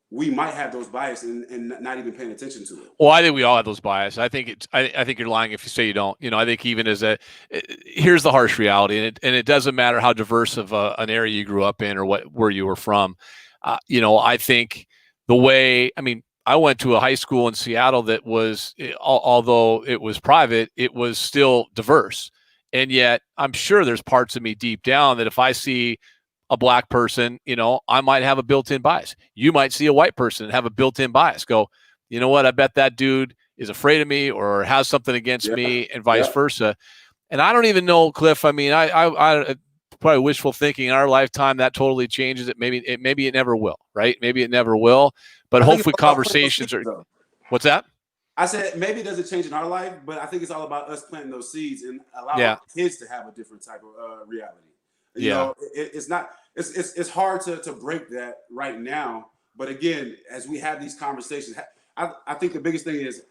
we might have those biases and not even paying attention to it. Well, I think we all have those biases. I think you're lying if you say you don't. I think even here's the harsh reality, and it doesn't matter how diverse of an area you grew up in or where you were from. I think I went to a high school in Seattle that was, although it was private, it was still diverse. And yet I'm sure there's parts of me deep down that if I see a black person, I might have a built-in bias. You might see a white person and have a built-in bias. Go, you know what? I bet that dude is afraid of me or has something against me, and vice versa. And I don't even know, Cliff. I mean, I probably wishful thinking in our lifetime that totally changes it. Maybe it never will, right? Maybe it never will. But hopefully conversations are. What's that? I said maybe it doesn't change in our life, but I think it's all about us planting those seeds and allowing our kids to have a different type of reality. It's not. It's hard to break that right now. But again, as we have these conversations, I think the biggest thing is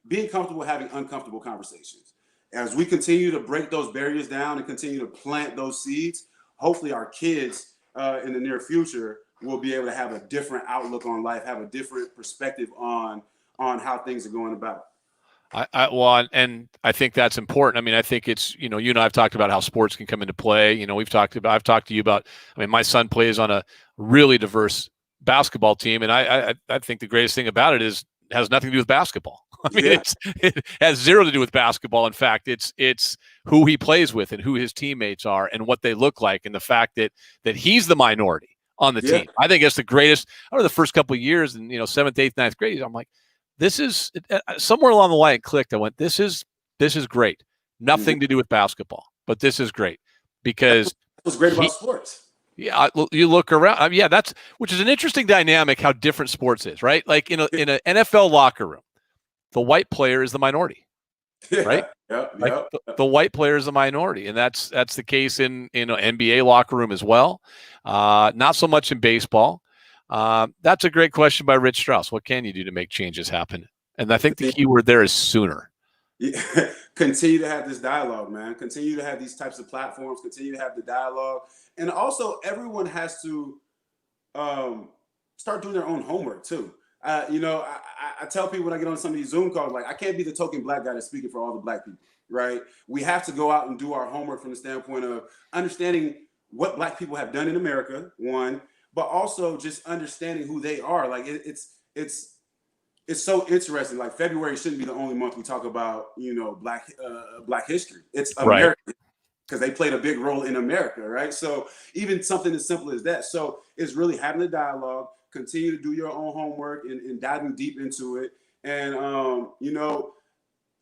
being comfortable having uncomfortable conversations. As we continue to break those barriers down and continue to plant those seeds, hopefully our kids in the near future will be able to have a different outlook on life, have a different perspective on how things are going about. And I think that's important. I mean, I think it's, you and I have talked about how sports can come into play. I've talked to you about, I mean, my son plays on a really diverse basketball team. And I think the greatest thing about it is it has nothing to do with basketball. I mean, it has zero to do with basketball. In fact, it's who he plays with and who his teammates are and what they look like. And the fact that he's the minority on the team. I think it's the greatest. I remember the first couple of years in, 7th, 8th, 9th grade, I'm like, this is somewhere along the line it clicked. I went, this is great. Nothing to do with basketball, but this is great because what's great about sports. Yeah, you look around. That's which is an interesting dynamic. How different sports is, right? Like in an NFL locker room, the white player is the minority, right? The white player is the minority, and that's the case in NBA locker room as well. Not so much in baseball. That's a great question by Rich Strauss. What can you do to make changes happen? And I think the key word there is sooner. Continue to have this dialogue, man. Continue to have these types of platforms. Continue to have the dialogue. And also, everyone has to start doing their own homework, too. I tell people when I get on some of these Zoom calls, like, I can't be the token black guy that's speaking for all the black people, right? We have to go out and do our homework from the standpoint of understanding what black people have done in America, one, but also just understanding who they are. Like, it's so interesting. Like, February shouldn't be the only month we talk about, black history. It's America. Right. Because they played a big role in America, right? So even something as simple as that. So it's really having a dialogue, continue to do your own homework and diving deep into it. And,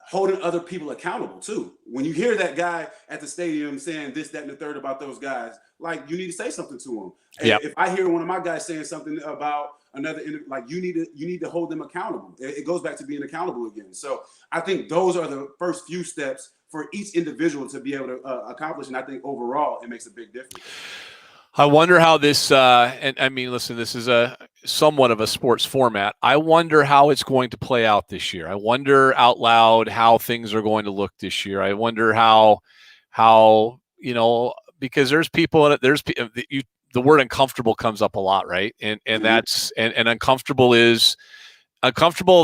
holding other people accountable too. When you hear that guy at the stadium saying this, that, and the third about those guys, like, you need to say something to him. And if I hear one of my guys saying something about another, like, you need to hold them accountable. It goes back to being accountable again. So I think those are the first few steps for each individual to be able to accomplish. And I think overall, it makes a big difference. I wonder how this, and I mean, listen, this is a somewhat of a sports format. I wonder how it's going to play out this year. I wonder out loud how things are going to look this year. I wonder how because there's people, the word uncomfortable comes up a lot, right? And that's, and uncomfortable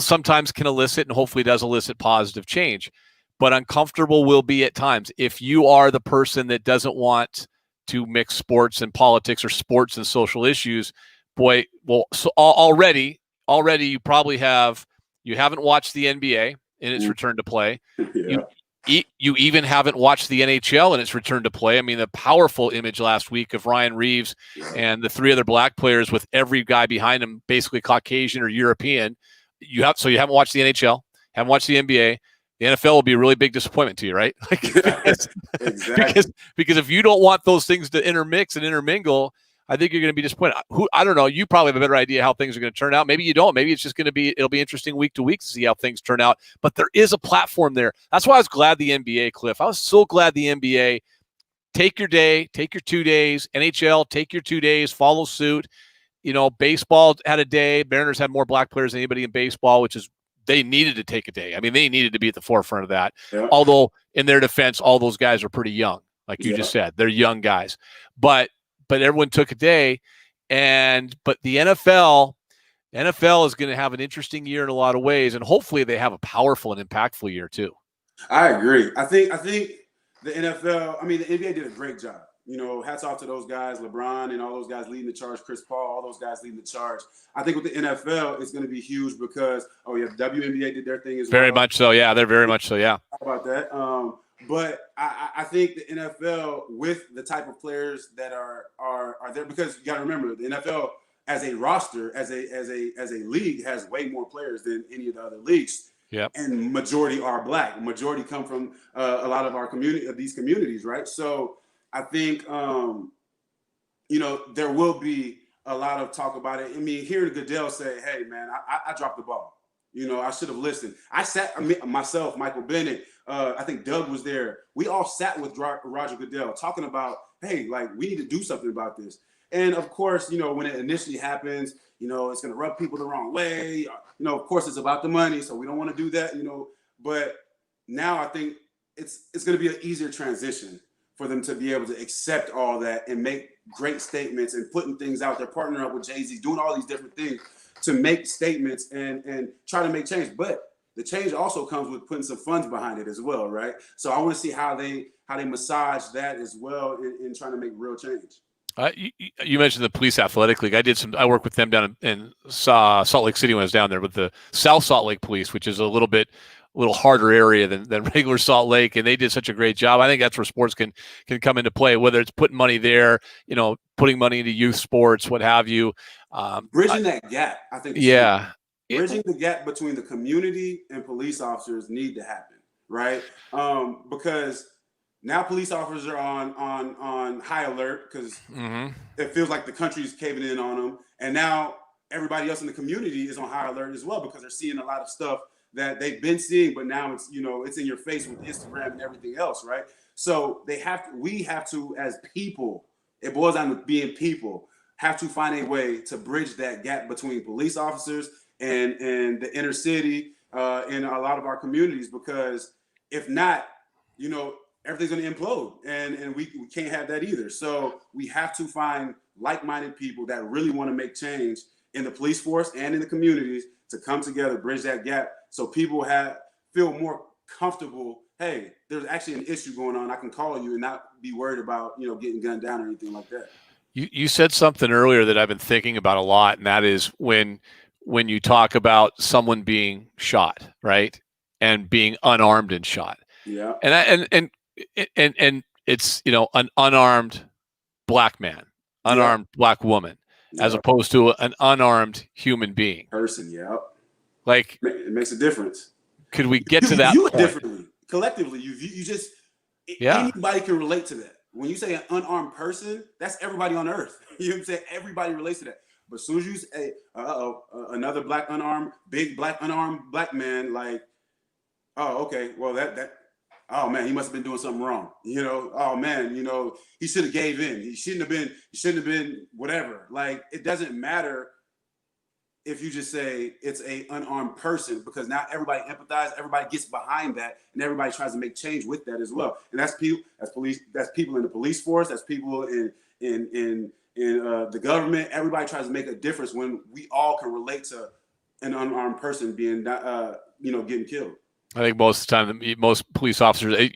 sometimes can elicit, and hopefully does elicit, positive change. But uncomfortable will be at times if you are the person that doesn't want to mix sports and politics or sports and social issues. Boy, well, so already you probably you haven't watched the NBA in its return to play. Yeah. You even haven't watched the NHL in its return to play. I mean, the powerful image last week of Ryan Reeves and the three other black players with every guy behind him basically Caucasian or European. You haven't watched the NHL, haven't watched the NBA. The NFL will be a really big disappointment to you, right? Because if you don't want those things to intermix and intermingle, I think you're going to be disappointed. I don't know. You probably have a better idea how things are going to turn out. Maybe you don't. Maybe it's just it'll be interesting week to week to see how things turn out. But there is a platform there. That's why I was glad the NBA, Cliff. I was so glad the NBA. Take your day, take your 2 days. NHL, take your 2 days, follow suit. Baseball had a day. Mariners had more black players than anybody in baseball, which is, they needed to take a day. I mean, they needed to be at the forefront of that. Yeah. Although, in their defense, all those guys are pretty young, like you just said. They're young guys. But everyone took a day. But the NFL is going to have an interesting year in a lot of ways, and hopefully they have a powerful and impactful year too. I agree. I think the NFL, the NBA did a great job. Hats off to those guys, LeBron and all those guys leading the charge, Chris Paul, all those guys leading the charge. I think with the NFL, it's going to be huge because, the WNBA did their thing as well. Very much so, yeah. They're very much so, yeah. How about that? But I think the NFL, with the type of players that are there, because you got to remember, the NFL as a roster, as a league, has way more players than any of the other leagues. Yep. And majority are black. Majority come from a lot of our these communities, right? So I think, there will be a lot of talk about it. I mean, hearing Goodell say, hey, man, I dropped the ball. I should have listened. I sat, myself, Michael Bennett, I think Doug was there. We all sat with Roger Goodell talking about, hey, like, we need to do something about this. And, of course, when it initially happens, it's going to rub people the wrong way. Of course, it's about the money, so we don't want to do that, But now I think it's going to be an easier transition for them to be able to accept all that and make great statements and putting things out there, partnering up with Jay-Z, doing all these different things to make statements and try to make change. But the change also comes with putting some funds behind it as well, right? So I want to see how they massage that as well in trying to make real change. You mentioned the Police Athletic League. I worked with them down in Salt Lake City when I was down there with the South Salt Lake Police, which is a little harder area than regular Salt Lake, and they did such a great job. I think that's where sports can come into play, whether it's putting money there, putting money into youth sports, what have you. Bridging that gap, I think. Yeah. Bridging the gap between the community and police officers need to happen, right? Because now police officers are on high alert because it feels like the country's caving in on them, and now everybody else in the community is on high alert as well because they're seeing a lot of stuff that they've been seeing, but now it's it's in your face with Instagram and everything else, right? So we have to, as people, it boils down to being people, have to find a way to bridge that gap between police officers and the inner city in a lot of our communities, because if not, everything's going to implode, and we can't have that either. So we have to find like-minded people that really want to make change in the police force and in the communities to come together, bridge that gap, so people feel more comfortable. Hey, there's actually an issue going on. I can call you and not be worried about getting gunned down or anything like that. You said something earlier that I've been thinking about a lot, and that is when you talk about someone being shot, right, and being unarmed and shot. Yeah. And it's an unarmed black man, unarmed black woman, as opposed to an unarmed human being. Person, yeah. Like, it makes a difference. Could we get to that point? It differently, collectively? You just anybody can relate to that. When you say an unarmed person, that's everybody on earth. You know what I'm saying? Everybody relates to that. But as soon as you say, another black unarmed, big black unarmed black man, like, oh, okay, well oh man, he must have been doing something wrong. Oh man, he should have gave in. He shouldn't have been whatever. Like, it doesn't matter if you just say it's a unarmed person, because now everybody empathizes, everybody gets behind that, and everybody tries to make change with that as well. And that's people, that's people in the police force, that's people in the government. Everybody tries to make a difference when we all can relate to an unarmed person being getting killed. I think most of the time, most police officers,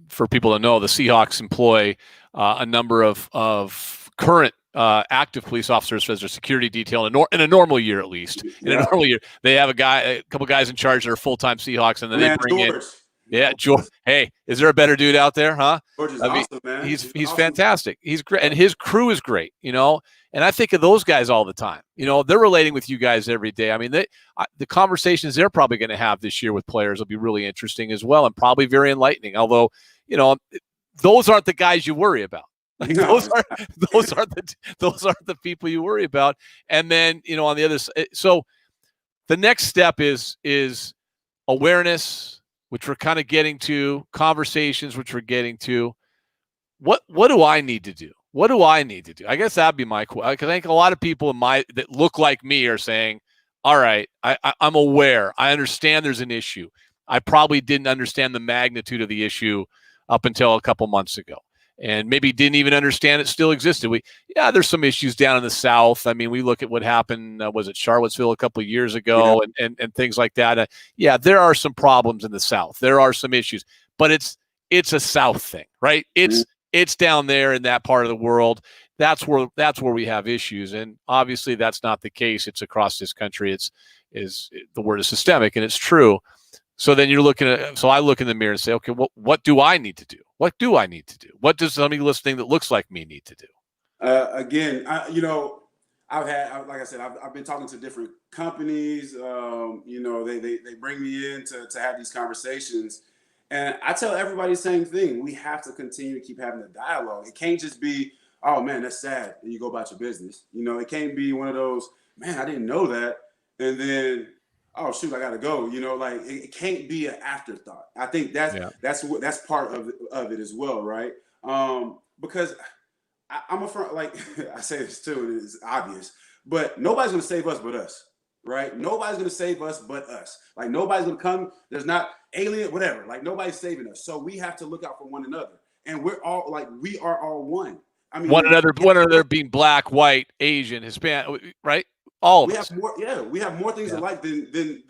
for people to know, the Seahawks employ a number of current active police officers as their security detail in a normal year, at least. In a normal year, they have a couple guys in charge that are full-time Seahawks, and then they bring George. George. Hey, is there a better dude out there, huh? George is awesome, man. He's awesome. Fantastic. He's great, and his crew is great. And I think of those guys all the time. They're relating with you guys every day. I mean, the conversations they're probably going to have this year with players will be really interesting as well, and probably very enlightening. Although, those aren't the guys you worry about. Like, those aren't the people you worry about. And then, on the other side, so the next step is awareness, which we're kind of getting to, conversations, which we're getting to. What do I need to do? What do I need to do? I guess that'd be my question. Because I think a lot of people that look like me are saying, all right, I'm aware. I understand there's an issue. I probably didn't understand the magnitude of the issue up until a couple months ago, and maybe didn't even understand it still existed. There's some issues down in the South. I mean, we look at what happened, was it Charlottesville a couple of years ago, and things like that. There are some problems in the South. There are some issues, but it's a South thing, right? It's down there in that part of the world. That's where we have issues, and obviously that's not the case. It's across this country. The word is systemic, and it's true. So then I look in the mirror and say, okay, what do I need to do? What do I need to do? What does somebody listening that looks like me need to do? Again, like I said, I've been talking to different companies. They bring me in to have these conversations. And I tell everybody the same thing. We have to continue to keep having the dialogue. It can't just be, oh man, that's sad, and you go about your business. It can't be one of those, man, I didn't know that, and then, oh shoot, I gotta go. Like, it can't be an afterthought. I think that's part of it as well, right? Because I'm a front, like I say this too, it's obvious, but nobody's gonna save us but us, right? Nobody's gonna save us but us. Like, nobody's gonna come. There's not alien, whatever. Like, nobody's saving us. So we have to look out for one another. and we are all one. I mean, one another being black, white, Asian, Hispanic, right? All of we us. have more, yeah, we have more things alike than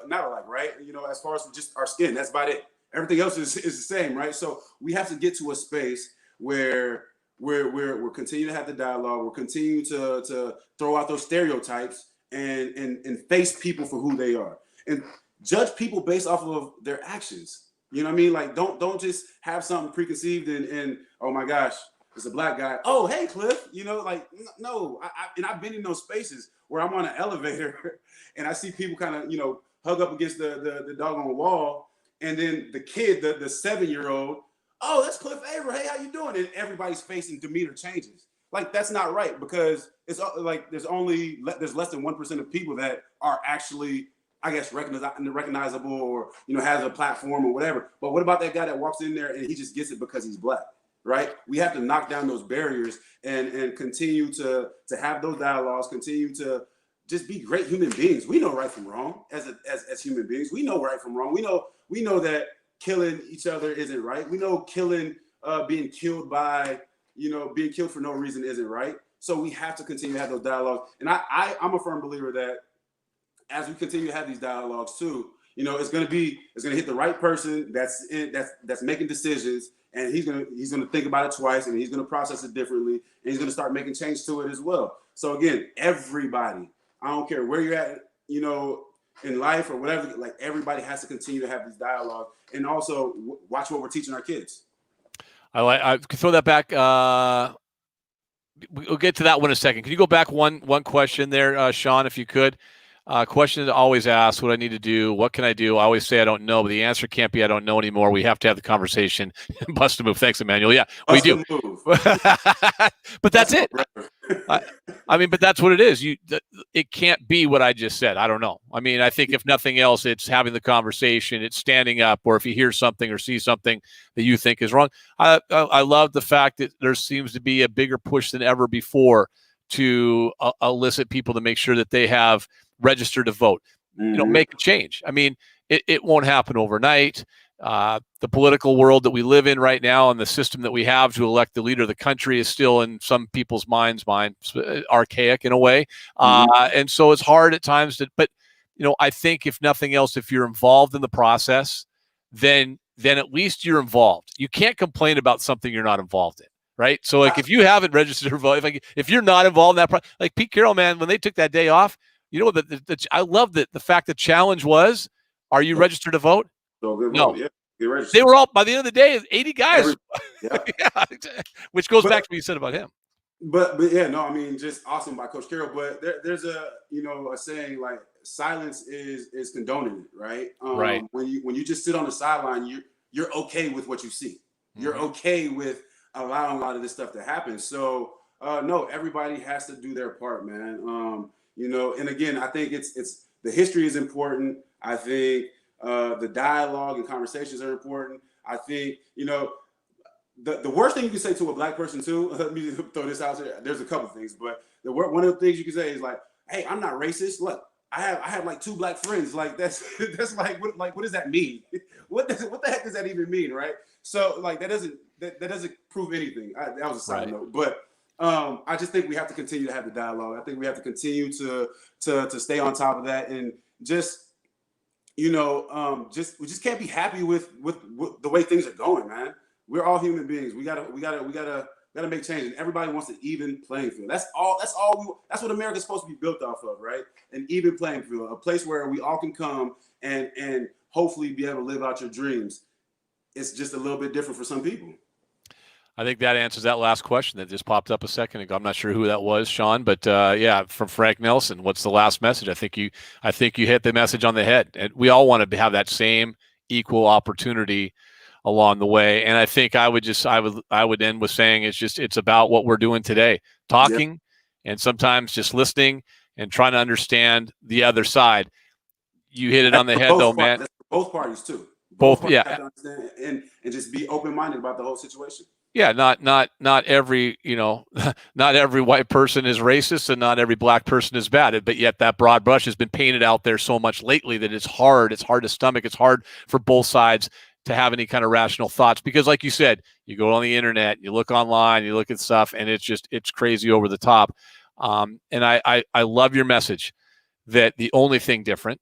not alike, right? You know, as far as just our skin, that's about it. Everything else is the same, right? So we have to get to a space where we're continuing to have the dialogue, we're continuing to throw out those stereotypes and face people for who they are, and judge people based off of their actions. You know what I mean? Like, don't just have something preconceived and oh my gosh, it's a black guy. Oh, hey, Cliff. You know, like, no. And I've been in those spaces where I'm on an elevator and I see people kind of, you know, hug up against the doggone wall. And then the kid, the 7-year-old, oh, that's Cliff Avril. Hey, how you doing? And everybody's face and demeanor changes. Like, that's not right, because it's like there's less than 1% of people that are actually, I guess, recognizable, or, you know, has a platform or whatever. But what about that guy that walks in there and he just gets it because he's black? Right? We have to knock down those barriers and continue to have those dialogues, continue to just be great human beings. We know right from wrong as human beings. We know right from wrong. We know that killing each other isn't right. We know being killed for no reason isn't right. So we have to continue to have those dialogues. And I'm a firm believer that as we continue to have these dialogues too, you know, it's gonna hit the right person that's making decisions. And he's gonna think about it twice, and he's gonna process it differently, and he's gonna start making change to it as well. So again, everybody, I don't care where you're at, you know, in life or whatever, like, everybody has to continue to have this dialogue, and also watch what we're teaching our kids. I can throw that back. We'll get to that one in a second. Can you go back one question there, Sean, if you could? Question that always asked, what I need to do, what can I do? I always say I don't know, but the answer can't be I don't know anymore. We have to have the conversation. Bust a move. Thanks, Emmanuel. Yeah, we do. But that's it. I mean, but that's what it is. It can't be what I just said. I don't know. I mean, I think if nothing else, it's having the conversation, it's standing up, or if you hear something or see something that you think is wrong. I love the fact that there seems to be a bigger push than ever before to elicit people to make sure that they have registered to vote, you know, make a change. I mean, it won't happen overnight. The political world that we live in right now and the system that we have to elect the leader of the country is still, in some people's minds, archaic in a way. And so it's hard at times but, you know, I think if nothing else, if you're involved in the process, then at least you're involved. You can't complain about something you're not involved in. Right. So, like, if you haven't registered to vote, if you're not involved in that, like Pete Carroll, man, when they took that day off, you know, I love the fact the challenge was, are you registered to vote? No. Yeah, they were all, by the end of the day, 80 guys. Yeah, which goes back to what you said about him. But yeah, no, I mean, just awesome by Coach Carroll. But there's a saying, like, silence is condoning it, right? Right. When you just sit on the sideline, you're okay with what you see. You're okay with allowing a lot of this stuff to happen. So no, everybody has to do their part, man. You know, and again, I think it's the history is important. I think the dialogue and conversations are important. I think, you know, the worst thing you can say to a black person too, let me throw this out there. There's a couple things, but one of the things you can say is, like, hey, I'm not racist. Look, I have like 2 black friends. Like, that's like what does that mean? What the heck does that even mean, right? So, like, that doesn't prove anything. That was a side note, but I just think we have to continue to have the dialogue. I think we have to continue to stay on top of that, and just, you know, we just can't be happy with the way things are going, man. We're all human beings. We gotta make change, and everybody wants an even playing field. That's what America's supposed to be built off of, right? An even playing field, a place where we all can come and hopefully be able to live out your dreams. It's just a little bit different for some people. I think that answers that last question that just popped up a second ago. I'm not sure who that was, Sean, but yeah, from Frank Nelson. What's the last message? I think you hit the message on the head. And we all want to have that same equal opportunity along the way. And I think I would end with saying it's about what we're doing today, talking, and sometimes just listening and trying to understand the other side. You hit it on the head, though, man. That's for both parties too. Both parties have to understand and just be open-minded about the whole situation. Yeah, not every, you know, not every white person is racist and not every black person is bad. But yet that broad brush has been painted out there so much lately that it's hard. It's hard to stomach. It's hard for both sides to have any kind of rational thoughts, because like you said, you go on the internet, you look online, you look at stuff, and it's crazy over the top. And I love your message that the only thing different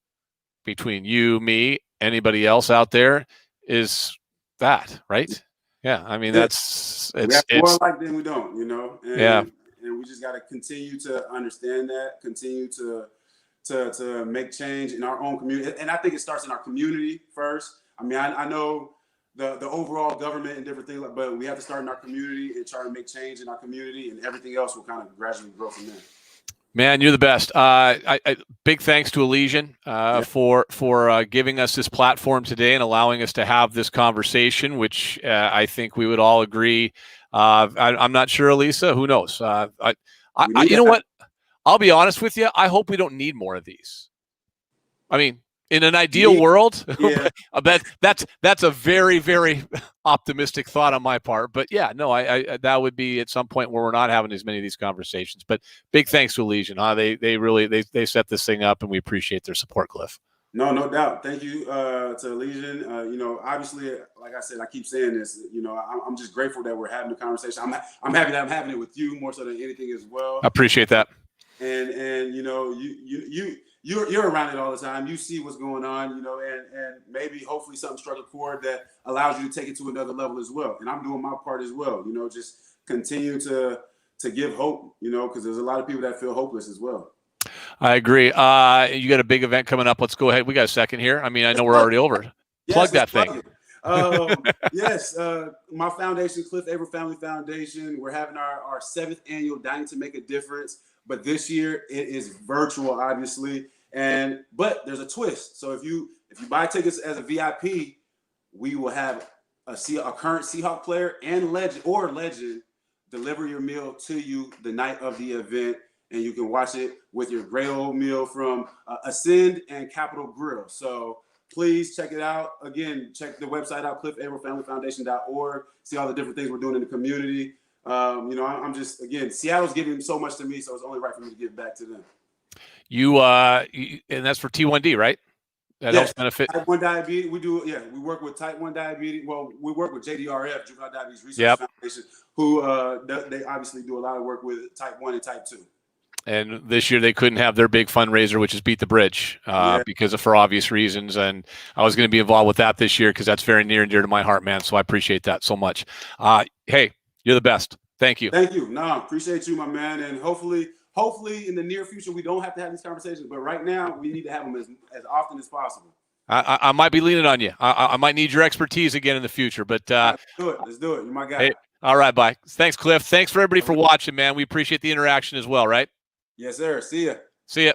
between you, me, anybody else out there is that, right? Yeah, I mean, that's we have more alike than we don't, you know. And, yeah, and we just got to continue to understand that, continue to make change in our own community. And I think it starts in our community first. I mean, I know the overall government and different things, but we have to start in our community and try to make change in our community, and everything else will kind of gradually grow from there. Man, you're the best. Big thanks to Elysian for giving us this platform today and allowing us to have this conversation, which I think we would all agree. I'm not sure, Elisa. Who knows? You know what? I'll be honest with you. I hope we don't need more of these. I mean, in an ideal world, yeah. that's a very, very optimistic thought on my part. But yeah, no, I that would be at some point where we're not having as many of these conversations. But big thanks to Elysian. They really set this thing up, and we appreciate their support, Cliff. No doubt. Thank you to Elysian. You know, obviously, like I said, I keep saying this. You know, I'm just grateful that we're having the conversation. I'm happy that I'm having it with you more so than anything as well. I appreciate that. And you know, you're around it all the time. You see what's going on, you know, and maybe hopefully something struck a chord that allows you to take it to another level as well. And I'm doing my part as well, you know, just continue to give hope, you know, because there's a lot of people that feel hopeless as well. I agree. You got a big event coming up. Let's go ahead. We got a second here. I mean, I know we're already over. Plug that thing. Yes, my foundation, Cliff Avril Family Foundation. We're having our 7th annual Dining to Make a Difference. But this year it is virtual, obviously, but there's a twist. So if you buy tickets as a VIP, we will have a current Seahawk player and legend deliver your meal to you the night of the event, and you can watch it with your great old meal from Ascend and Capitol Grill. So please check it out. Again, check the website out, cliffavrilfamilyfoundation.org. See all the different things we're doing in the community. You know, I'm just, again, Seattle's giving so much to me, so it's only right for me to give back to them. And that's for T1D, right? That helps benefit. Type 1 diabetes. We work with type 1 diabetes. Well, we work with JDRF, Juvenile Diabetes Research Foundation, who they obviously do a lot of work with type 1 and type 2. And this year they couldn't have their big fundraiser, which is Beat the Bridge, for obvious reasons. And I was going to be involved with that this year because that's very near and dear to my heart, man. So I appreciate that so much. Hey, you're the best. Thank you. Thank you. No, appreciate you, my man. And hopefully in the near future, we don't have to have these conversations. But right now, we need to have them as often as possible. I might be leaning on you. I might need your expertise again in the future. But let's do it. You're my guy. Hey, all right, bye. Thanks, Cliff. Thanks for everybody for watching, man. We appreciate the interaction as well, right? Yes, sir. See ya. See ya.